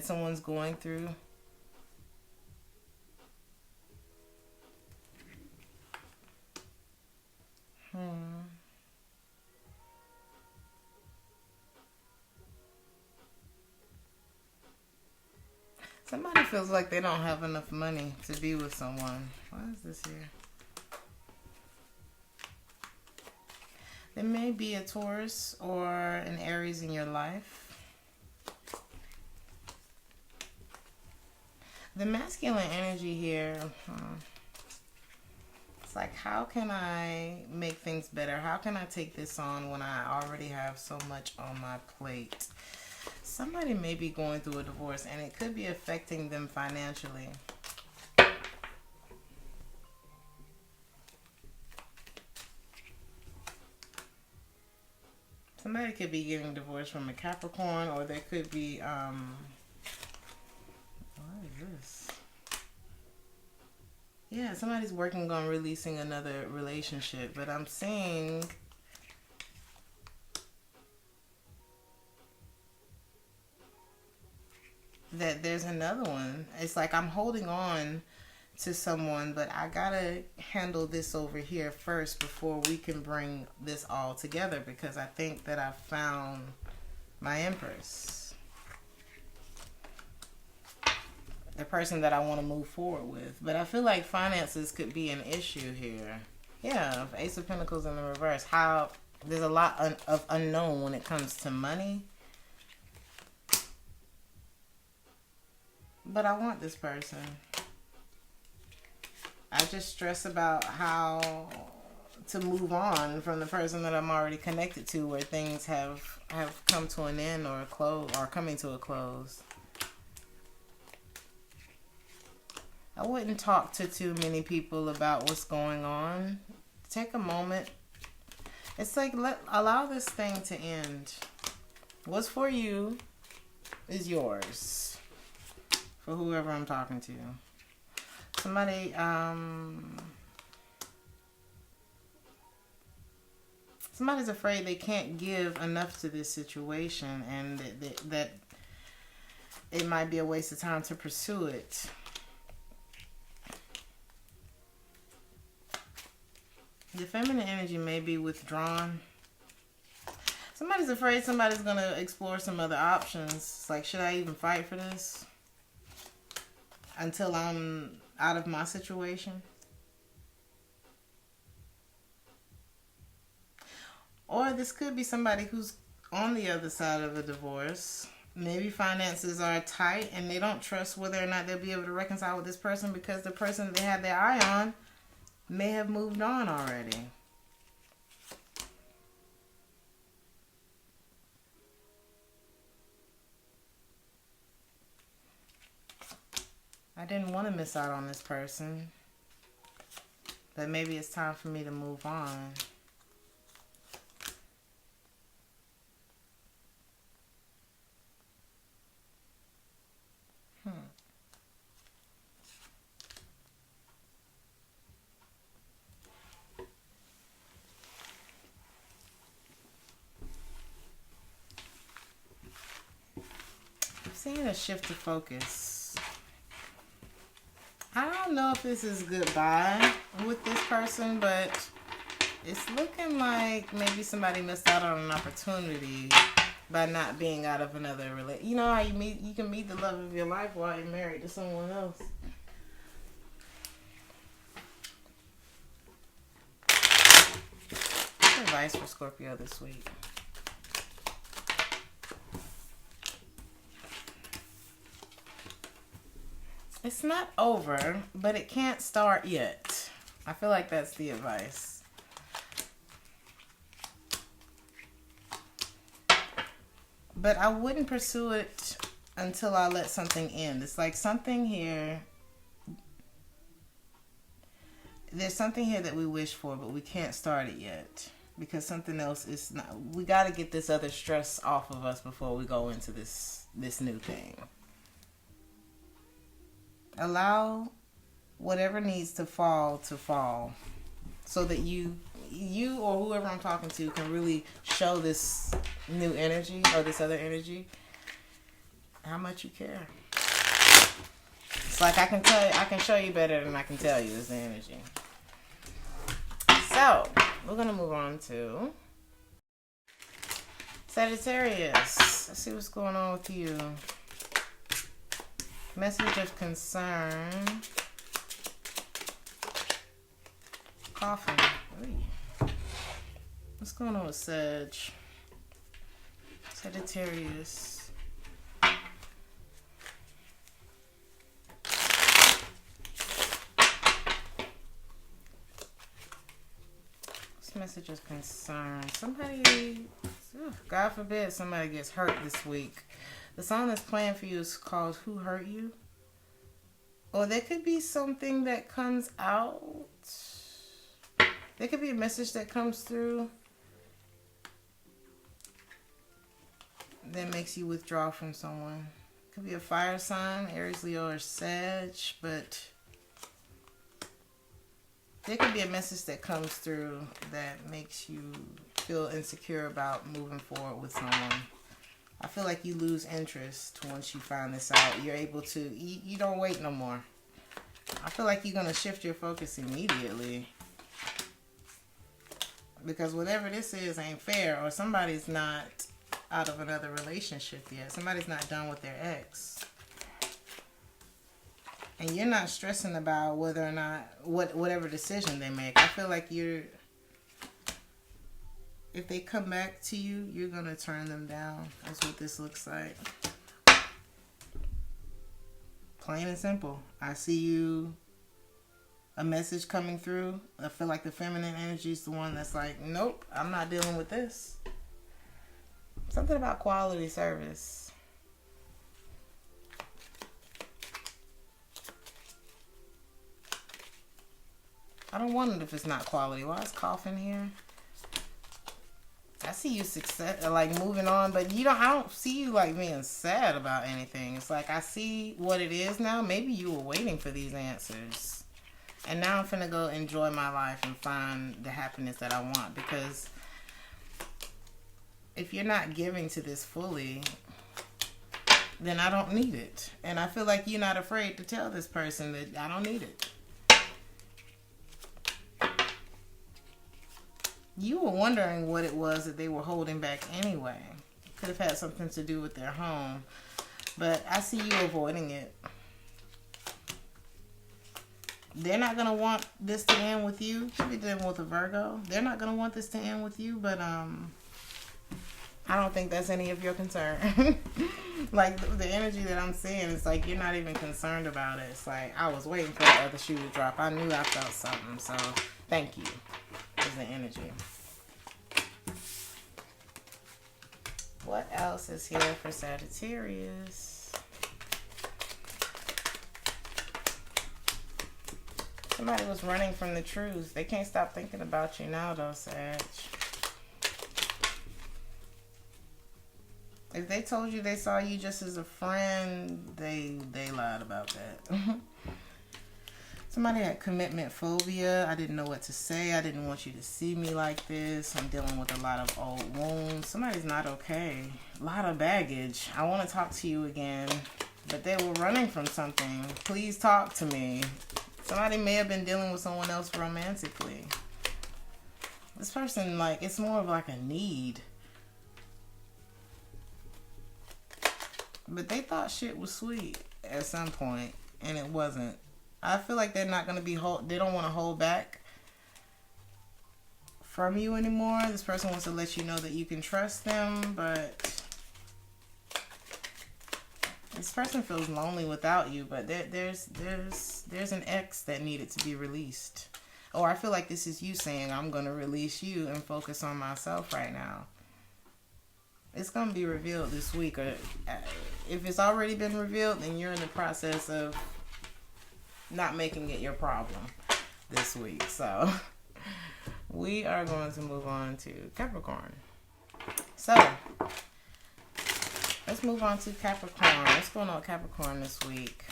someone's going through. Somebody feels like they don't have enough money to be with someone. Why is this here? There may be a Taurus or an Aries in your life. The masculine energy here, it's like, how can I make things better? How can I take this on when I already have so much on my plate? Somebody may be going through a divorce, and it could be affecting them financially. Somebody could be getting divorced from a Capricorn, or there could be, what is this? Yeah, somebody's working on releasing another relationship, but I'm seeing that there's another one. It's like I'm holding on to someone, but I gotta handle this over here first before we can bring this all together, because I think that I found my Empress, the person that I want to move forward with. But I feel like finances could be an issue here. Yeah, Ace of Pentacles in the reverse. There's a lot of unknown when it comes to money. But I want this person. I just stress about how to move on from the person that I'm already connected to, where things have come to an end or coming to a close. I wouldn't talk to too many people about what's going on. Take a moment. It's like, allow this thing to end. What's for you is yours. For whoever I'm talking to. Somebody's afraid they can't give enough to this situation, and that it might be a waste of time to pursue it. The feminine energy may be withdrawn. Somebody's afraid somebody's going to explore some other options. It's like, should I even fight for this until I'm out of my situation? Or this could be somebody who's on the other side of a divorce. Maybe finances are tight and they don't trust whether or not they'll be able to reconcile with this person, because the person they had their eye on may have moved on already. I didn't want to miss out on this person, but maybe it's time for me to move on. seeing a shift of focus. I don't know if this is goodbye with this person, but it's looking like maybe somebody missed out on an opportunity by not being out of another relationship. You know how you can meet the love of your life while you're married to someone else. What's advice for Scorpio this week? It's not over, but it can't start yet. I feel like that's the advice. But I wouldn't pursue it until I let something end. It's like something here. There's something here that we wish for, but we can't start it yet. Because something else is not. We got to get this other stress off of us before we go into this new thing. Allow whatever needs to fall, so that you or whoever I'm talking to can really show this new energy or this other energy how much you care. It's like I can show you better than I can tell you is the energy. So we're gonna move on to Sagittarius. Let's see what's going on with you. Message of concern. Coffin. What's going on with Sagittarius? What's message of concern? Somebody, God forbid, somebody gets hurt this week. The song that's playing for you is called Who Hurt You? Or there could be something that comes out. There could be a message that comes through that makes you withdraw from someone. Could be a fire sign, Aries, Leo, or Sag, but there could be a message that comes through that makes you feel insecure about moving forward with someone. I feel like you lose interest once you find this out. You're able to, you don't wait no more. I feel like you're going to shift your focus immediately. Because whatever this is ain't fair, or somebody's not out of another relationship yet. Somebody's not done with their ex. And you're not stressing about whether or not, whatever decision they make. I feel like if they come back to you, you're going to turn them down. That's what this looks like. Plain and simple. I see a message coming through. I feel like the feminine energy is the one that's like, nope, I'm not dealing with this. Something about quality service. I don't want it if it's not quality. Why is coffin here? I see you like moving on, but I don't see you like being sad about anything. It's like I see what it is now. Maybe you were waiting for these answers. And now I'm finna go enjoy my life and find the happiness that I want. Because if you're not giving to this fully, then I don't need it. And I feel like you're not afraid to tell this person that I don't need it. You were wondering what it was that they were holding back anyway. Could have had something to do with their home. But I see you avoiding it. They're not going to want this to end with you. Could be dealing with a Virgo. They're not going to want this to end with you, but I don't think that's any of your concern. Like the energy that I'm seeing, it's like you're not even concerned about it. It's like I was waiting for the other shoe to drop. I knew I felt something, so thank you. Is the energy. What else is here for Sagittarius? Somebody was running from the truth. They can't stop thinking about you now, though, Sag. If they told you they saw you just as a friend, they lied about that. Somebody had commitment phobia. I didn't know what to say. I didn't want you to see me like this. I'm dealing with a lot of old wounds. Somebody's not okay. A lot of baggage. I want to talk to you again, but they were running from something. Please talk to me. Somebody may have been dealing with someone else romantically. This person, like, it's more of like a need. But they thought shit was sweet at some point, and it wasn't. I feel like they're not going to be, they don't want to hold back from you anymore. This person wants to let you know that you can trust them, but this person feels lonely without you, but there's an ex that needed to be released. Or I feel like this is you saying, I'm going to release you and focus on myself right now. It's going to be revealed this week. Or if it's already been revealed, then you're in the process of not making it your problem this week. So we are going to move on to Capricorn. So let's move on to Capricorn. What's going on with Capricorn this week?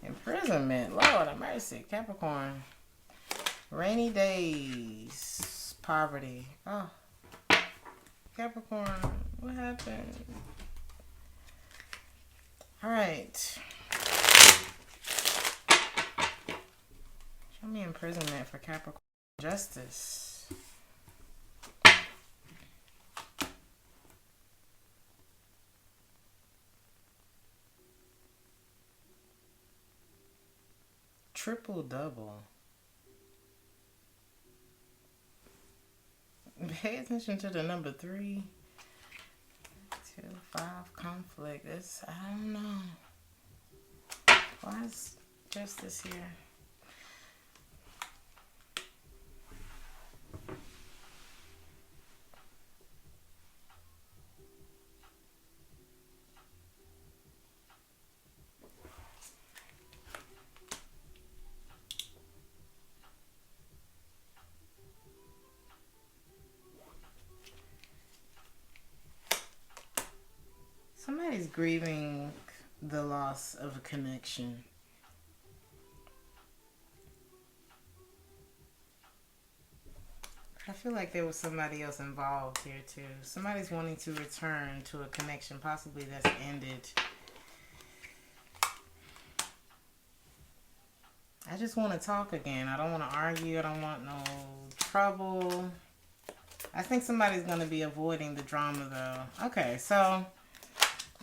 Imprisonment. Lord have mercy. Capricorn. Rainy days. Poverty. Oh. Capricorn. What happened? All right. Show me imprisonment for Capricorn. Justice. Triple double. Pay attention to the number 3. 2, 5, conflict. It's, I don't know. Why is justice here? Somebody's grieving the loss of a connection. I feel like there was somebody else involved here too. Somebody's wanting to return to a connection, possibly that's ended. I just want to talk again. I don't want to argue. I don't want no trouble. I think somebody's going to be avoiding the drama though. Okay, so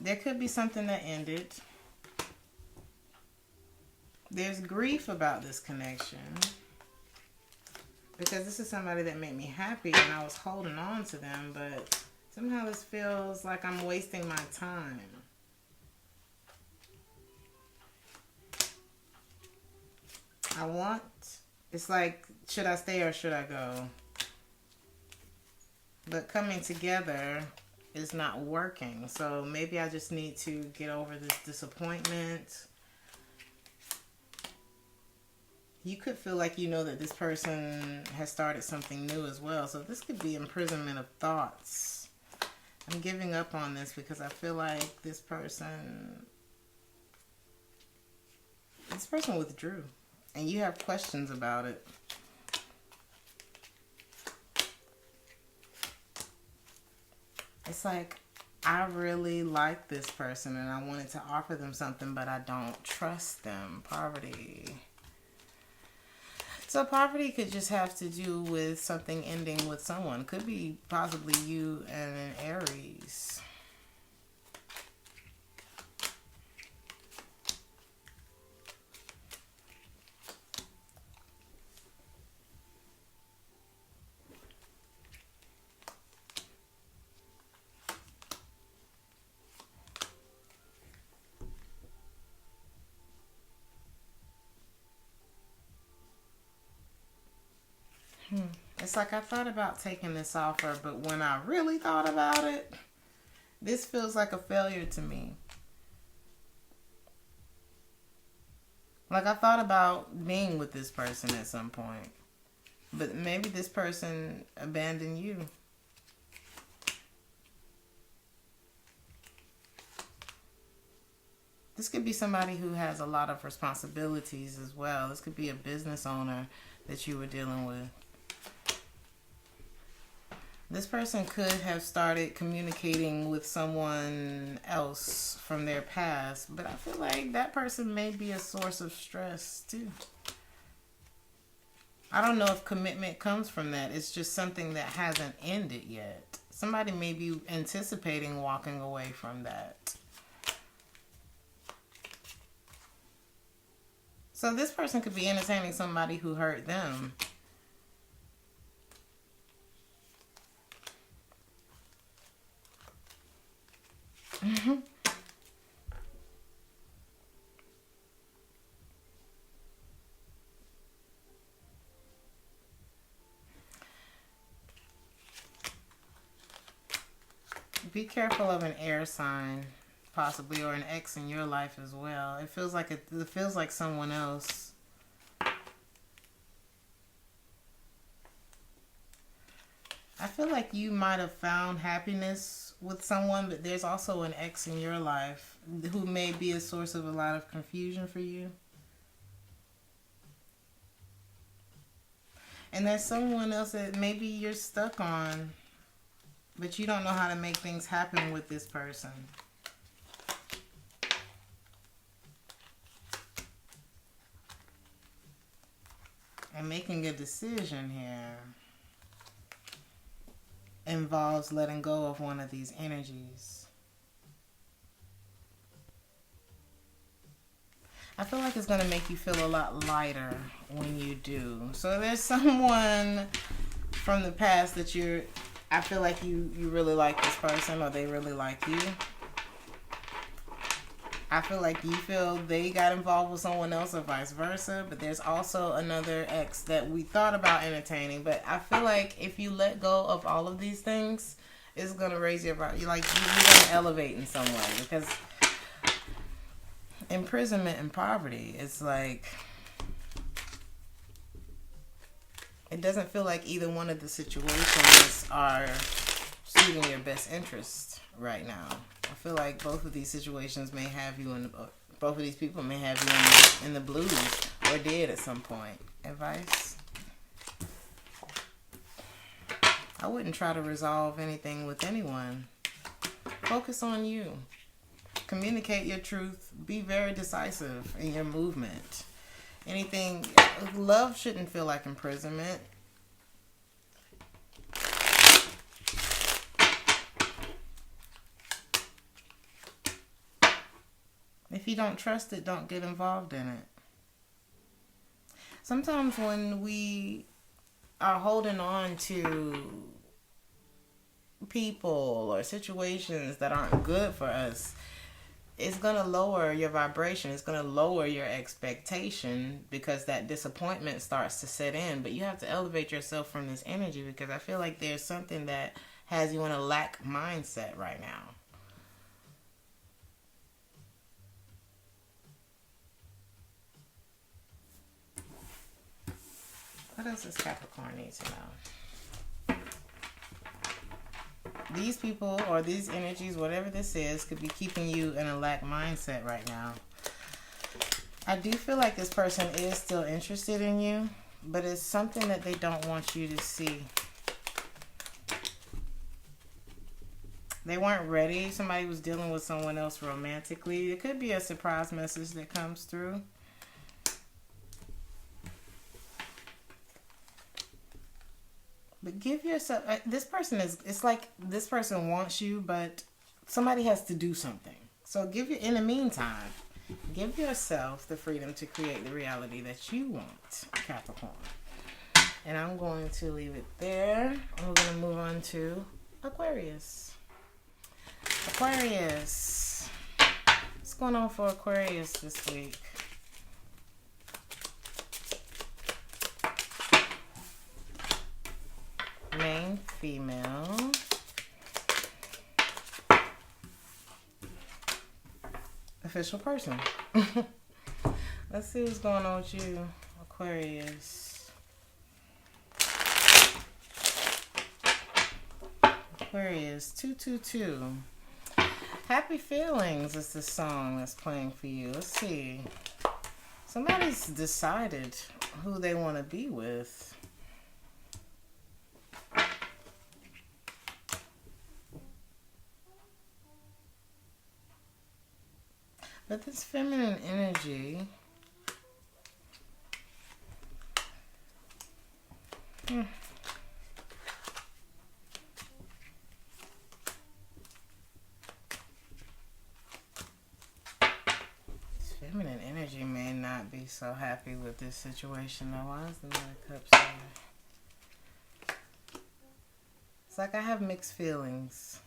there could be something that ended. There's grief about this connection. Because this is somebody that made me happy and I was holding on to them. But somehow this feels like I'm wasting my time. It's like, should I stay or should I go? But coming together is not working. So maybe I just need to get over this disappointment. You could feel like you know that this person has started something new as well. So this could be imprisonment of thoughts. I'm giving up on this because I feel like this person withdrew. And you have questions about it. It's like, I really like this person and I wanted to offer them something, but I don't trust them. Poverty. So poverty could just have to do with something ending with someone. Could be possibly you and an Aries. It's like I thought about taking this offer, but when I really thought about it, this feels like a failure to me. Like I thought about being with this person at some point, but maybe this person abandoned you. This could be somebody who has a lot of responsibilities as well. This could be a business owner that you were dealing with. This person could have started communicating with someone else from their past, but I feel like that person may be a source of stress too. I don't know if commitment comes from that. It's just something that hasn't ended yet. Somebody may be anticipating walking away from that. So this person could be entertaining somebody who hurt them. Be careful of an air sign, possibly, or an ex in your life as well. It feels like someone else. I feel like you might have found happiness with someone, but there's also an ex in your life who may be a source of a lot of confusion for you. And there's someone else that maybe you're stuck on, but you don't know how to make things happen with this person. And making a decision here involves letting go of one of these energies. I feel like it's going to make you feel a lot lighter when you do. So there's someone from the past that I feel like you really like this person, or they really like you. I feel like you feel they got involved with someone else or vice versa. But there's also another ex that we thought about entertaining. But I feel like if you let go of all of these things, it's going to raise your value. Like, you're going to elevate in some way. Because imprisonment and poverty, it's like, it doesn't feel like either one of the situations are suiting your best interest right now. I feel like both of these situations may have you both of these people may have you in the blues, or did at some point. Advice? I wouldn't try to resolve anything with anyone. Focus on you. Communicate your truth. Be very decisive in your movement. Love shouldn't feel like imprisonment. If you don't trust it, don't get involved in it. Sometimes when we are holding on to people or situations that aren't good for us, it's going to lower your vibration. It's going to lower your expectation, because that disappointment starts to set in. But you have to elevate yourself from this energy, because I feel like there's something that has you in a lack mindset right now. What else does Capricorn need to know? These people or these energies, whatever this is, could be keeping you in a lack mindset right now. I do feel like this person is still interested in you, but it's something that they don't want you to see. They weren't ready. Somebody was dealing with someone else romantically. It could be a surprise message that comes through. But give yourself, this person it's like this person wants you, but somebody has to do something. So in the meantime, give yourself the freedom to create the reality that you want, Capricorn. And I'm going to leave it there. I'm going to move on to Aquarius. Aquarius. What's going on for Aquarius this week? Main female. Official person. Let's see what's going on with you, Aquarius. Aquarius 222. Happy Feelings is the song that's playing for you. Let's see. Somebody's decided who they want to be with. But this feminine energy... Feminine energy may not be so happy with this situation. Now, why is the Knight of Cups here? It's like I have mixed feelings.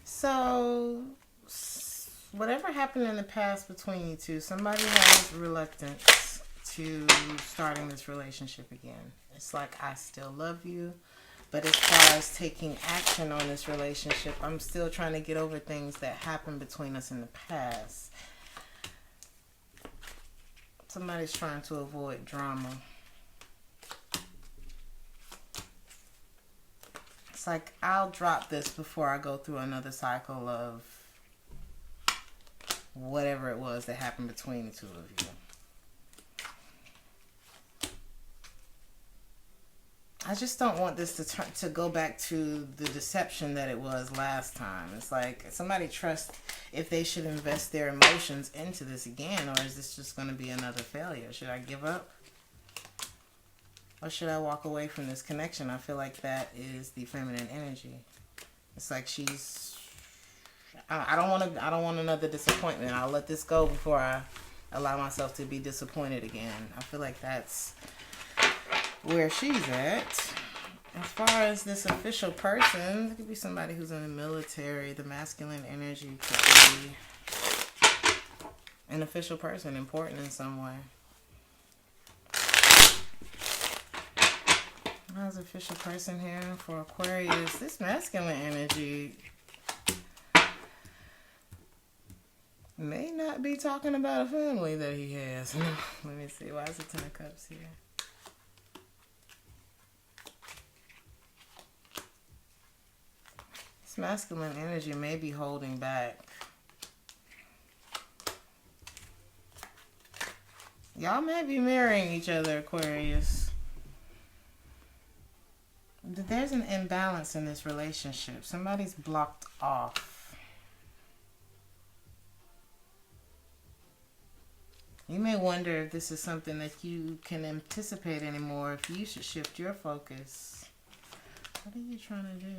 So, whatever happened in the past between you two, somebody has reluctance to starting this relationship again. It's like, I still love you, but as far as taking action on this relationship, I'm still trying to get over things that happened between us in the past. Somebody's trying to avoid drama. It's like, I'll drop this before I go through another cycle of whatever it was that happened between the two of you. I just don't want this to go back to the deception that it was last time. It's like, somebody trusts if they should invest their emotions into this again, or is this just going to be another failure? Should I give up? Or should I walk away from this connection? I feel like that is the feminine energy. It's like she's... I don't want another disappointment. I'll let this go before I allow myself to be disappointed again. I feel like that's where she's at. As far as this official person, it could be somebody who's in the military. The masculine energy could be an official person, important in some way. How's official person here for Aquarius? This masculine energy may not be talking about a family that he has. Let me see. Why is the Ten of Cups here? This masculine energy may be holding back. Y'all may be marrying each other, Aquarius. There's an imbalance in this relationship. Somebody's blocked off. You may wonder if this is something that you can anticipate anymore, if you should shift your focus. What are you trying to do?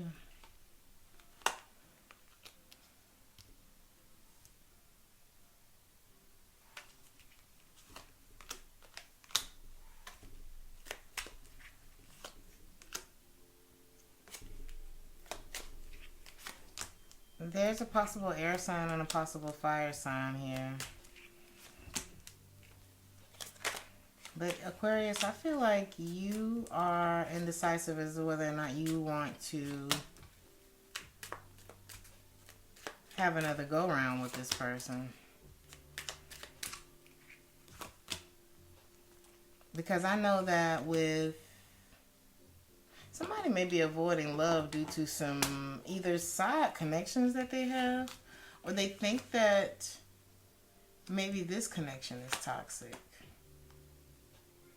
There's a possible air sign and a possible fire sign here. But Aquarius, I feel like you are indecisive as to whether or not you want to have another go-round with this person. Because I know that with somebody may be avoiding love due to some either side connections that they have, or they think that maybe this connection is toxic.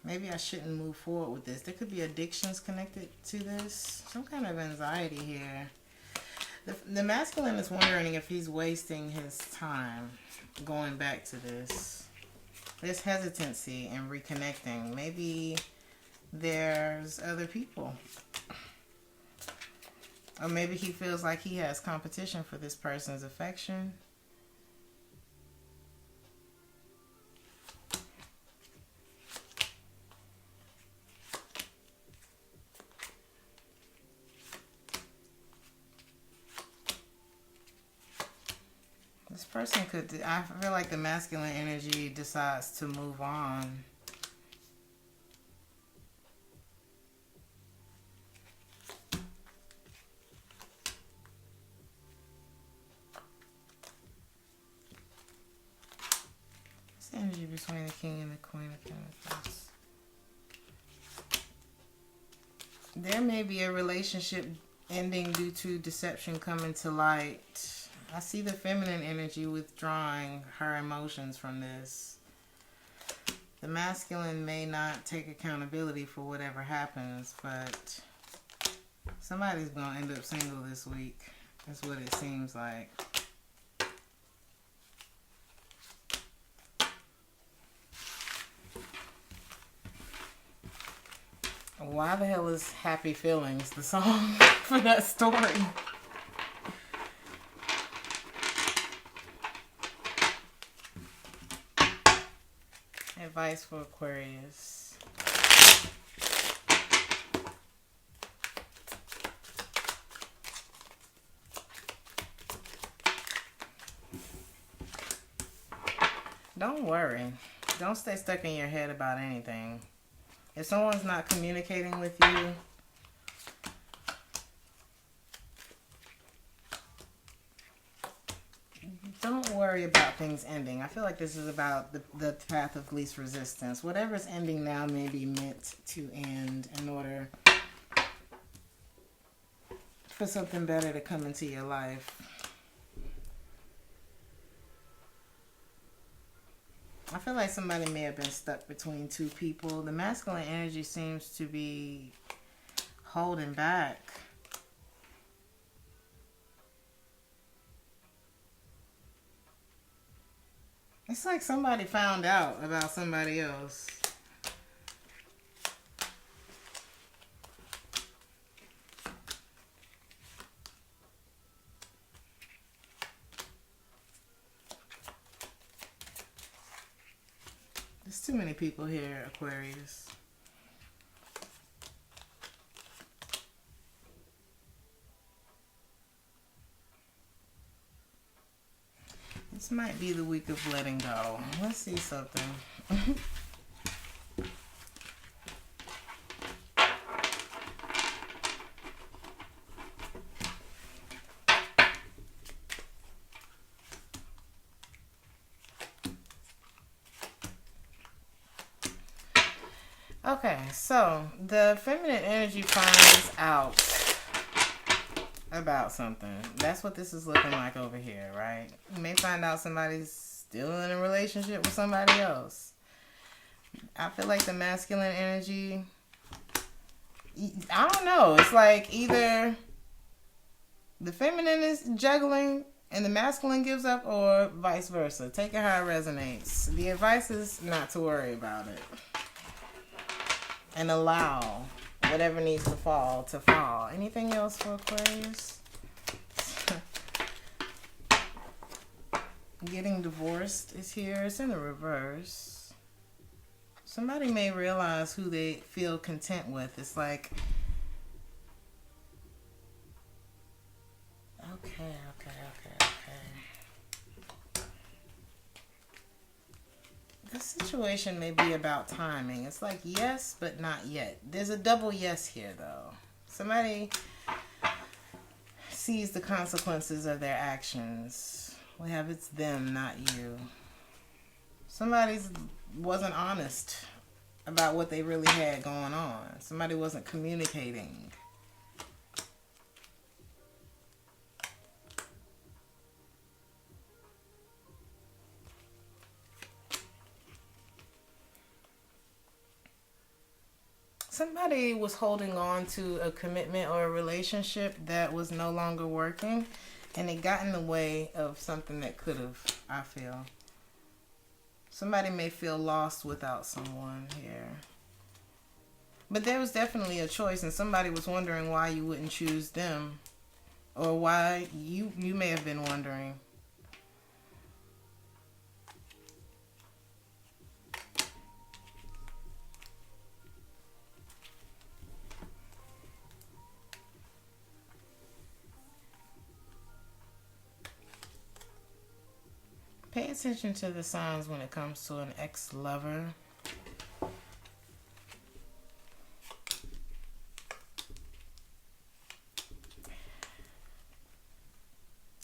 Maybe I shouldn't move forward with this. There could be addictions connected to this. Some kind of anxiety here. The masculine is wondering if he's wasting his time going back to this. There's hesitancy in reconnecting. Maybe there's other people. Or maybe he feels like he has competition for this person's affection. This person could, I feel like the masculine energy decides to move on. between the King and the Queen of Pentacles. There may be a relationship ending due to deception coming to light. I see the feminine energy withdrawing her emotions from this. The masculine may not take accountability for whatever happens, but somebody's going to end up single this week. That's what it seems like. Why the hell is Happy Feelings the song for that story? Advice for Aquarius. Don't worry. Don't stay stuck in your head about anything. If someone's not communicating with you, don't worry about things ending. I feel like this is about the path of least resistance. Whatever's ending now may be meant to end in order for something better to come into your life. I feel like somebody may have been stuck between two people. The masculine energy seems to be holding back. It's like somebody found out about somebody else. There's too many people here, Aquarius. This might be the week of letting go. Let's see something. Okay, so the feminine energy finds out about something. That's what this is looking like over here, right? You may find out somebody's still in a relationship with somebody else. I feel like the masculine energy, I don't know. It's like either the feminine is juggling and the masculine gives up, or vice versa. Take it how it resonates. The advice is not to worry about it. And allow whatever needs to fall to fall. Anything else for Aquarius? Getting divorced is here. It's in the reverse. Somebody may realize who they feel content with. It's like, okay. This situation may be about timing. It's like yes, but not yet. There's a double yes here, though. Somebody sees the consequences of their actions. We have it's them, not you. Somebody wasn't honest about what they really had going on. Somebody wasn't communicating. Somebody was holding on to a commitment or a relationship that was no longer working, and it got in the way of something that could have, I feel. Somebody may feel lost without someone here. But there was definitely a choice, and somebody was wondering why you wouldn't choose them, or why you may have been wondering. Pay attention to the signs when it comes to an ex-lover.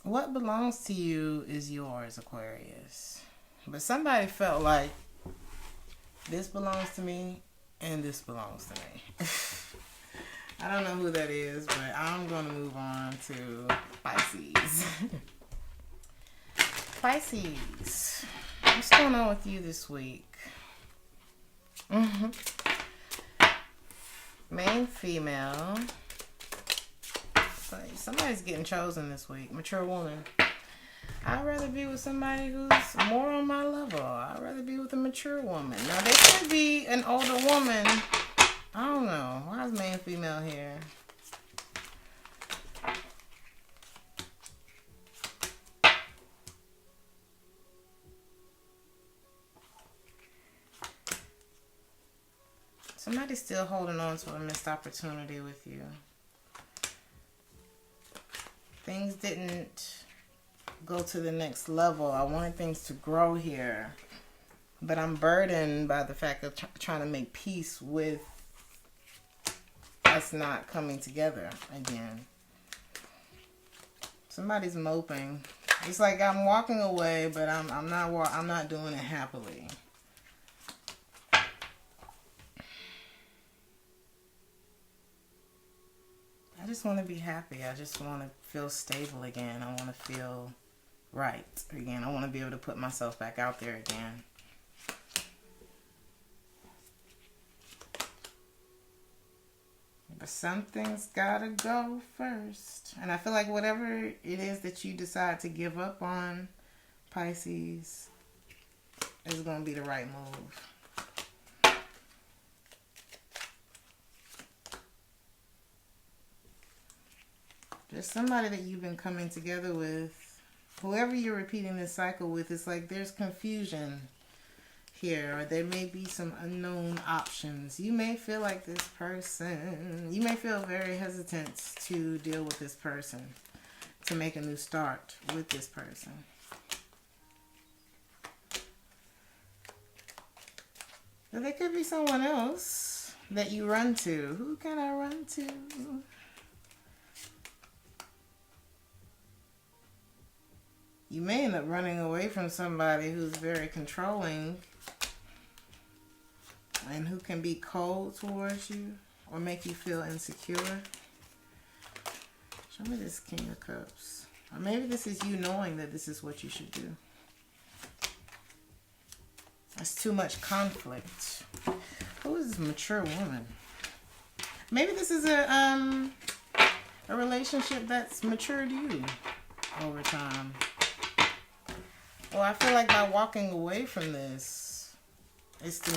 What belongs to you is yours, Aquarius. But somebody felt like This belongs to me, and this belongs to me. I don't know who that is, but I'm going to move on to Pisces. Pisces, what's going on with you this week? Main female. Somebody's getting chosen this week. Mature woman. I'd rather be with somebody who's more on my level. I'd rather be with a mature woman. Now, there could be an older woman. I don't know. Why is main female here? Somebody's still holding on to a missed opportunity with you. Things didn't go to the next level. I wanted things to grow here. But I'm burdened by the fact of trying to make peace with us not coming together again. Somebody's moping. It's like I'm walking away, but I'm not doing it happily. I just want to be happy. I just want to feel stable again. I want to feel right again. I want to be able to put myself back out there again. But something's gotta go first. And I feel like whatever it is that you decide to give up on, Pisces, is going to be the right move. There's somebody that you've been coming together with. Whoever you're repeating this cycle with, it's like there's confusion here, or there may be some unknown options. You may feel like this person, you may feel very hesitant to deal with this person, to make a new start with this person. But there could be someone else that you run to. Who can I run to? You may end up running away from somebody who's very controlling and who can be cold towards you or make you feel insecure. Show me this King of Cups. Or maybe this is you knowing that this is what you should do. That's too much conflict. Who is this mature woman? Maybe this is a relationship that's matured you over time. Well, I feel like by walking away from this, it's the,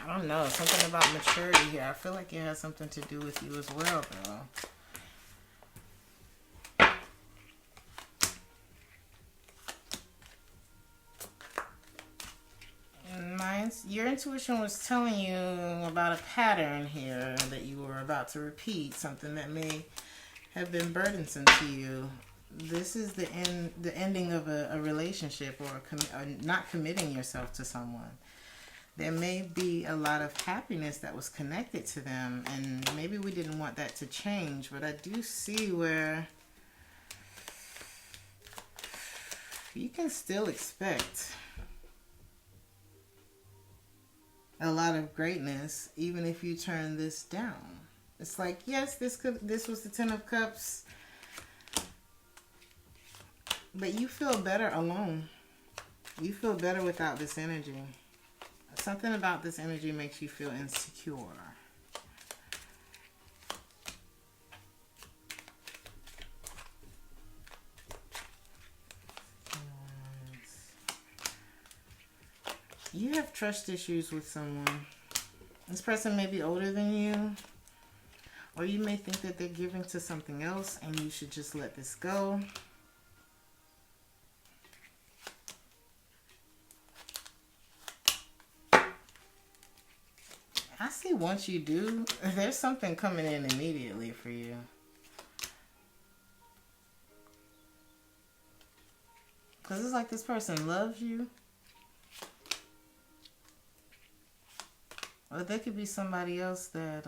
I don't know, something about maturity here. I feel like it has something to do with you as well, though. Your intuition was telling you about a pattern here that you were about to repeat, something that may have been burdensome to you. This is the ending of a relationship, or not committing yourself to someone. There may be a lot of happiness that was connected to them, and maybe we didn't want that to change, but I do see where you can still expect a lot of greatness, even if you turn this down. It's like, yes, this was the Ten of Cups, but you feel better alone. You feel better without this energy. Something about this energy makes you feel insecure. You have trust issues with someone. This person may be older than you, or you may think that they're giving to something else and you should just let this go. I see once you do, there's something coming in immediately for you. Because it's like this person loves you. Or there could be somebody else that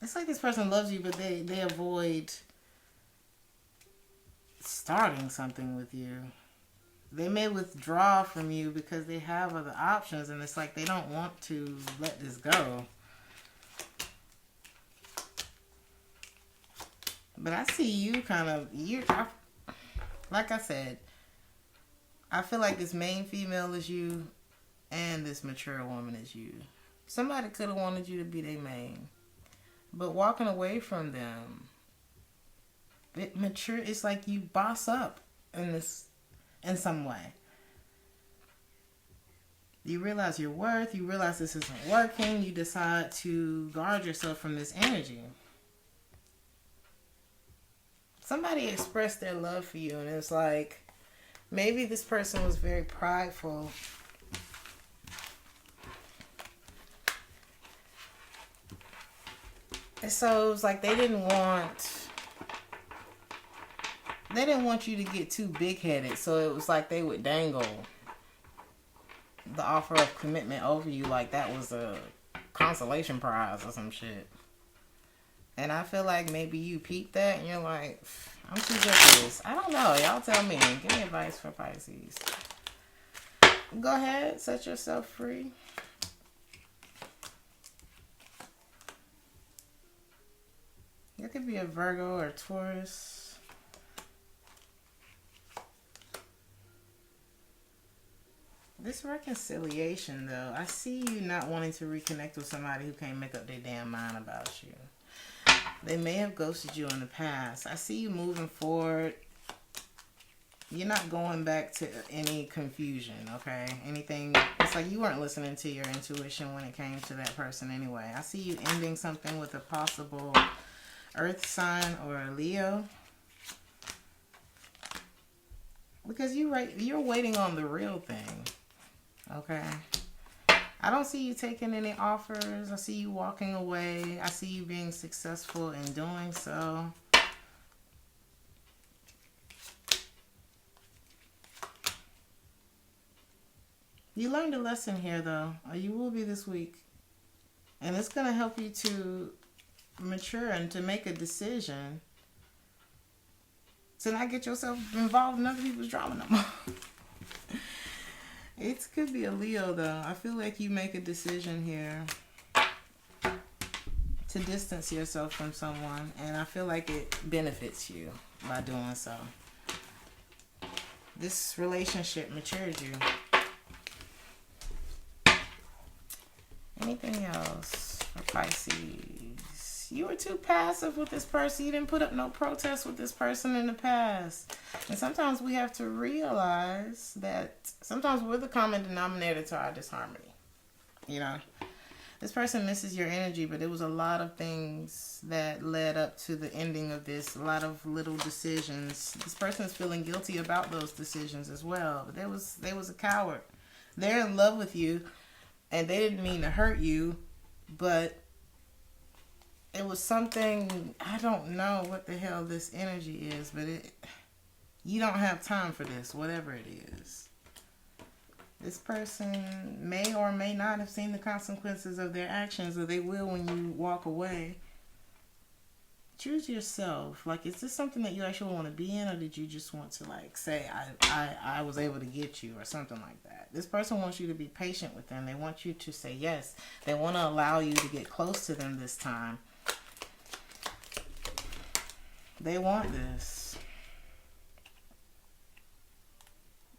it's like this person loves you, but they avoid starting something with you. they may withdraw from you because they have other options, and it's like they don't want to let this go. But I see you kind of, like I said, I feel like this main female is you and this mature woman is you. Somebody could have wanted you to be their main. But walking away from them, it's like you boss up in some way. You realize your worth, you realize this isn't working, you decide to guard yourself from this energy. Somebody expressed their love for you, and it's like, maybe this person was very prideful. And so it was like they didn't want you to get too big-headed. So it was like they would dangle the offer of commitment over you like that was a consolation prize or some shit. And I feel like maybe you peeped that and you're like, I'm too good for this. I don't know. Y'all tell me. Give me advice for Pisces. Go ahead. Set yourself free. You could be a Virgo or Taurus. This reconciliation, though, I see you not wanting to reconnect with somebody who can't make up their damn mind about you. They may have ghosted you in the past. I see you moving forward. You're not going back to any confusion, okay? Anything. It's like you weren't listening to your intuition when it came to that person anyway. I see you ending something with a possible Earth sign or a Leo. Because you're waiting on the real thing, okay? I don't see you taking any offers. I see you walking away. I see you being successful in doing so. You learned a lesson here, though. Or you will be this week. And it's going to help you to mature and to make a decision to not get yourself involved in other people's drama no more. It could be a Leo, though. I feel like you make a decision here to distance yourself from someone, and I feel like it benefits you by doing so. This relationship matures you. Anything else for Pisces? You were too passive with this person. You didn't put up no protest with this person in the past. And sometimes we have to realize that sometimes we're the common denominator to our disharmony. You know, this person misses your energy, but it was a lot of things that led up to the ending of this. A lot of little decisions. This person is feeling guilty about those decisions as well. But they was a coward. They're in love with you, and they didn't mean to hurt you, but it was something, I don't know what the hell this energy is, but you don't have time for this, whatever it is. This person may or may not have seen the consequences of their actions, or they will when you walk away. Choose yourself. Like, is this something that you actually want to be in, or did you just want to, like, say, I was able to get you, or something like that? This person wants you to be patient with them. They want you to say yes. They want to allow you to get close to them this time. They want this.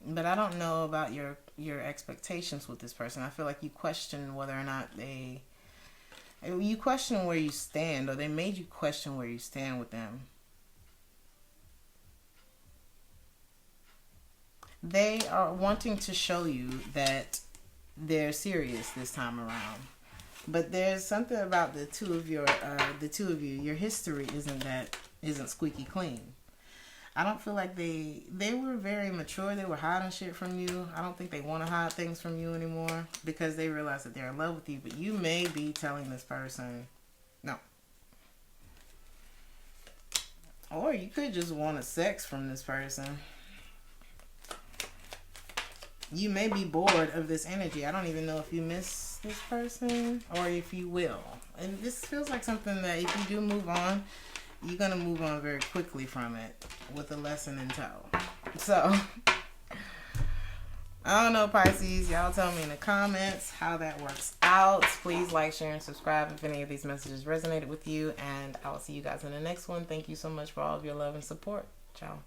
But I don't know about your expectations with this person. I feel like you question whether or not you question where you stand, or they made you question where you stand with them. They are wanting to show you that they're serious this time around. But there's something about the two of you. Your history isn't squeaky clean. I don't feel like they were very mature. They were hiding shit from you. I don't think they want to hide things from you anymore because they realize that they're in love with you. But you may be telling this person no. Or you could just want a sex from this person. You may be bored of this energy. I don't even know if you miss this person or if you will. And this feels like something that if you do move on, you're going to move on very quickly from it with a lesson in tow. So, I don't know, Pisces. Y'all tell me in the comments how that works out. Please like, share, and subscribe if any of these messages resonated with you. And I will see you guys in the next one. Thank you so much for all of your love and support. Ciao.